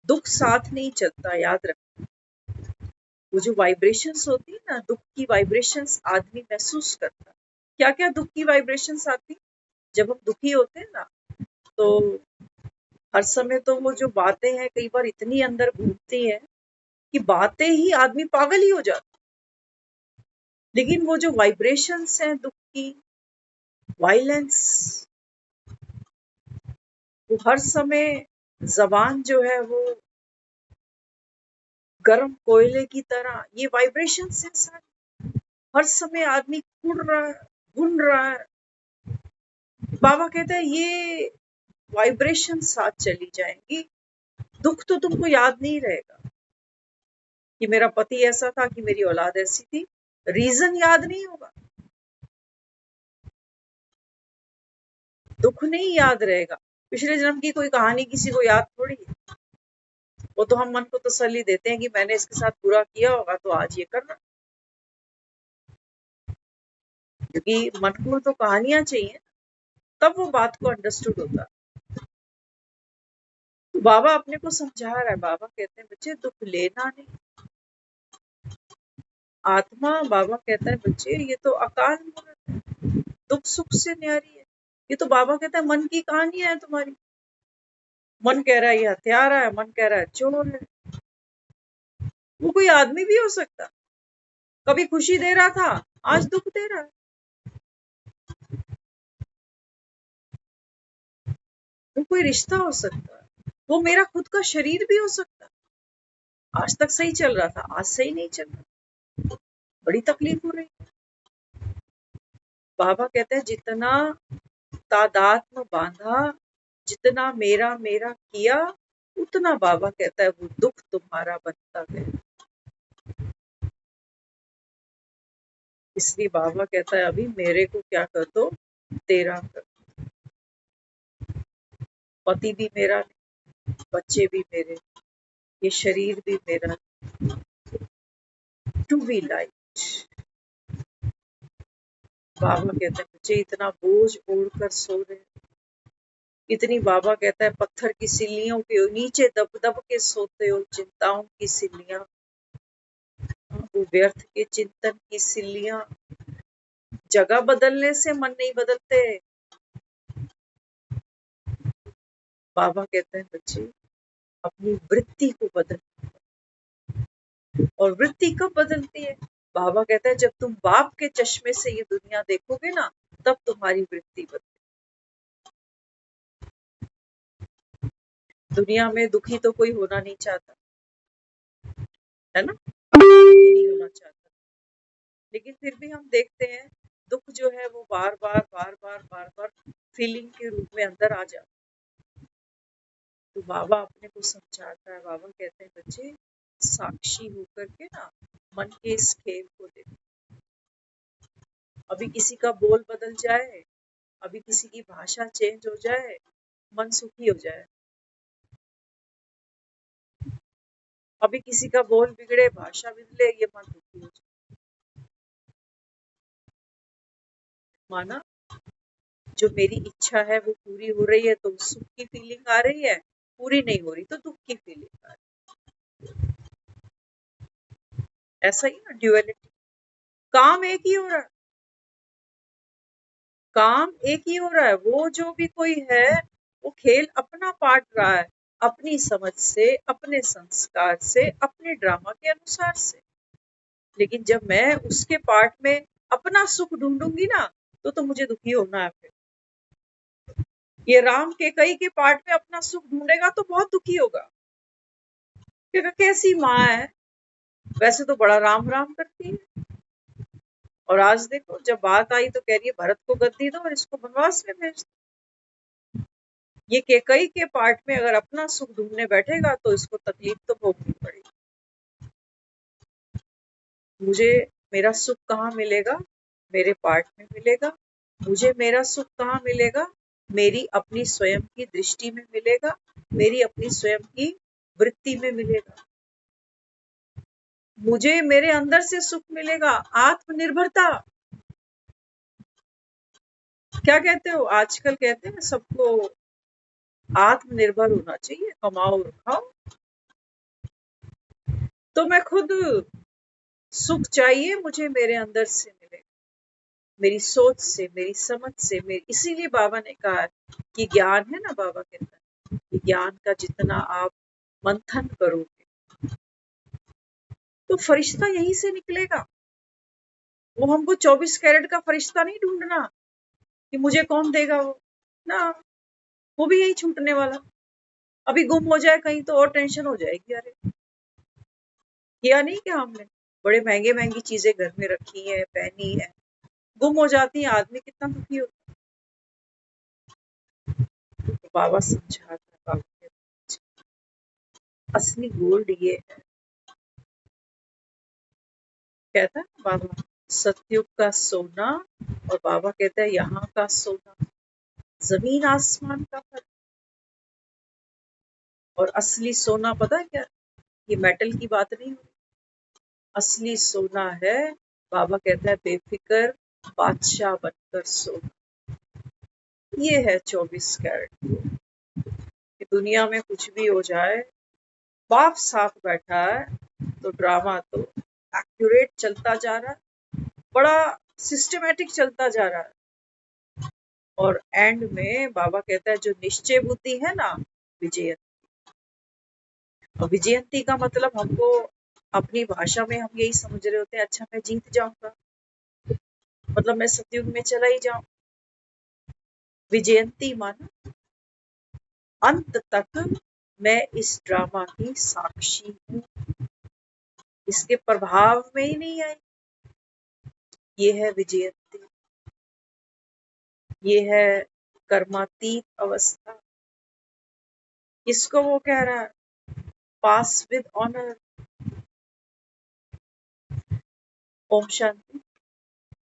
Speaker 1: दुख साथ नहीं चलता, याद रखना। वो जो वाइब्रेशंस होती है ना, दुख की वाइब्रेशंस आदमी महसूस करता है। क्या क्या दुख की वाइब्रेशंस आती, जब हम दुखी होते हैं ना, तो हर समय तो वो जो बातें हैं कई बार इतनी अंदर घूमती हैं कि बातें ही आदमी पागल ही हो जाता। लेकिन वो जो वाइब्रेशंस हैं दुख की, वायलेंस, वो हर समय जबान जो है वो गर्म कोयले की तरह, ये वाइब्रेशंस है सारी। हर समय आदमी कुड़ रहा है, गुन रहा है। बाबा कहते हैं ये वाइब्रेशन साथ चली जाएंगी, दुख तो तुमको याद नहीं रहेगा कि मेरा पति ऐसा था, कि मेरी औलाद ऐसी थी, रीजन याद नहीं होगा, दुख नहीं याद रहेगा। पिछले जन्म की कोई कहानी किसी को याद थोड़ी है। वो तो हम मन को तसल्ली देते हैं कि मैंने इसके साथ बुरा किया होगा तो आज ये करना, क्योंकि मन को तो कहानियां चाहिए, तब वो बात को अंडरस्टूड होता है। तो बाबा अपने को समझा रहा है। बाबा कहते हैं बच्चे दुख लेना नहीं, आत्मा, बाबा कहता है बच्चे ये तो अकाल मूर्त है, दुख सुख से न्यारी है। ये तो बाबा कहता है मन की कहानियां है तुम्हारी। मन कह रहा है ये हत्यारा है, मन कह रहा है चोर है। वो कोई आदमी भी हो सकता, कभी खुशी दे रहा था, आज दुख दे रहा है। वो कोई रिश्ता हो सकता है, वो मेरा खुद का शरीर भी हो सकता है। आज तक सही चल रहा था, आज सही नहीं चल रहा, बड़ी तकलीफ हो रही है। बाबा कहते हैं जितना तादात्म बांधा, जितना मेरा मेरा किया, उतना, बाबा कहता है, वो दुख तुम्हारा बनता गया। इसलिए बाबा कहता है अभी मेरे को क्या कर दो, तेरा कर। पति भी मेरा, बच्चे भी मेरे, ये शरीर भी मेरा, टू बी लाइट। बाबा कहते हैं बच्चे इतना बोझ ओढ़कर सो रहे, इतनी बाबा कहता है पत्थर की सिल्लियों के नीचे दब दब के सोते हो, चिंताओं की सिल्लियां, वो व्यर्थ के चिंतन की सिल्लियां। जगह बदलने से मन नहीं बदलते। बाबा कहते हैं बच्चे अपनी वृत्ति को बदल, और वृत्ति कब बदलती है? बाबा कहता है जब तुम बाप के चश्मे से ये दुनिया देखोगे ना, तब तुम्हारी वृत्ति बदले। दुनिया में दुखी तो कोई होना नहीं चाहता, है ना? दुखी नहीं होना चाहता, लेकिन फिर भी हम देखते हैं दुख जो है वो बार बार बार बार बार बार फीलिंग के रूप में अंदर आ जाता है। तो बाबा अपने को समझाता है, बाबा कहते हैं बच्चे साक्षी होकर के ना मन के इस खेल को देखो। अभी किसी का बोल बदल जाए, अभी किसी की भाषा चेंज हो जाए, मन सुखी हो जाए। अभी किसी का बोल बिगड़े, भाषा बदले, ये मन दुखी हो जाए। माना जो मेरी इच्छा है वो पूरी हो रही है तो सुख की फीलिंग आ रही है, पूरी नहीं हो रही तो दुख की फीलिंग आ रही है। ऐसा ही ना ड्यूअलिटी। काम एक ही हो रहा है, काम एक ही हो रहा है। वो जो भी कोई है वो खेल अपना पार्ट रहा है, अपनी समझ से, अपने संस्कार से, अपने ड्रामा के अनुसार से। लेकिन जब मैं उसके पार्ट में अपना सुख ढूंढूंगी ना, तो मुझे दुखी होना है। फिर ये राम के कई के पार्ट में अपना सुख ढूंढेगा तो बहुत दुखी होगा, क्योंकि कैसी माँ है, वैसे तो बड़ा राम राम करती है, और आज देखो जब बात आई तो कह रही है भरत को गद्दी दो और इसको वनवास में भेज दो। ये केकई के पार्ट में अगर अपना सुख ढूंढने बैठेगा तो इसको तकलीफ तो भोगनी पड़ेगी। मुझे मेरा सुख कहाँ मिलेगा? मेरे पार्ट में मिलेगा। मुझे मेरा सुख कहाँ मिलेगा? मेरी अपनी स्वयं की दृष्टि में मिलेगा, मेरी अपनी स्वयं की वृत्ति में मिलेगा। मुझे मेरे अंदर से सुख मिलेगा, आत्मनिर्भरता। क्या कहते हो? आजकल कहते हैं सबको आत्मनिर्भर होना चाहिए, कमाओ और खाओ। तो मैं खुद सुख चाहिए, मुझे मेरे अंदर से मिले, मेरी सोच से, मेरी समझ से, मेरी। इसीलिए बाबा ने कहा कि ज्ञान है ना, बाबा कहता है कि ज्ञान का जितना आप मंथन करोगे तो फरिश्ता यहीं से निकलेगा। वो हमको 24 कैरेट का फरिश्ता नहीं ढूंढना कि मुझे कौन देगा वो ना, वो भी यही छूटने वाला। अभी गुम हो जाए कहीं तो और टेंशन हो जाएगी। अरे किया नहीं क्या हमने, बड़े महंगे महंगी चीजें घर में रखी है, पहनी है, गुम हो जाती है, आदमी कितना दुखी होता है। तो बाबा समझाता है, बाबा कहते हैं, असली गोल्ड ये है, कहता है ना बाबा, सतयुग का सोना, और बाबा कहता है यहाँ का सोना जमीन आसमान का फर्क। और असली सोना पता है क्या? ये मेटल की बात नहीं हो, असली सोना है, बाबा कहता है बेफिक्र बादशाह बनकर सोना। ये है 24 कैरेट। कि दुनिया में कुछ भी हो जाए, बाप साथ बैठा है तो ड्रामा तो एक्यूरेट चलता जा रहा है, बड़ा सिस्टमेटिक चलता जा रहा है। और एंड में बाबा कहता है जो निश्चय बुद्धि है ना, विजयंती। और विजयंती का मतलब हमको अपनी भाषा में हम यही समझ रहे होते हैं, अच्छा मैं जीत जाऊंगा, मतलब मैं सतयुग में चला ही जाऊं। विजयंती माना अंत तक मैं इस ड्रामा की साक्षी हूँ, इसके प्रभाव में ही नहीं आई। ये है विजयंती, ये है कर्मातीत अवस्था। इसको वो कह रहा है पास विद ऑनर। ओम शांति।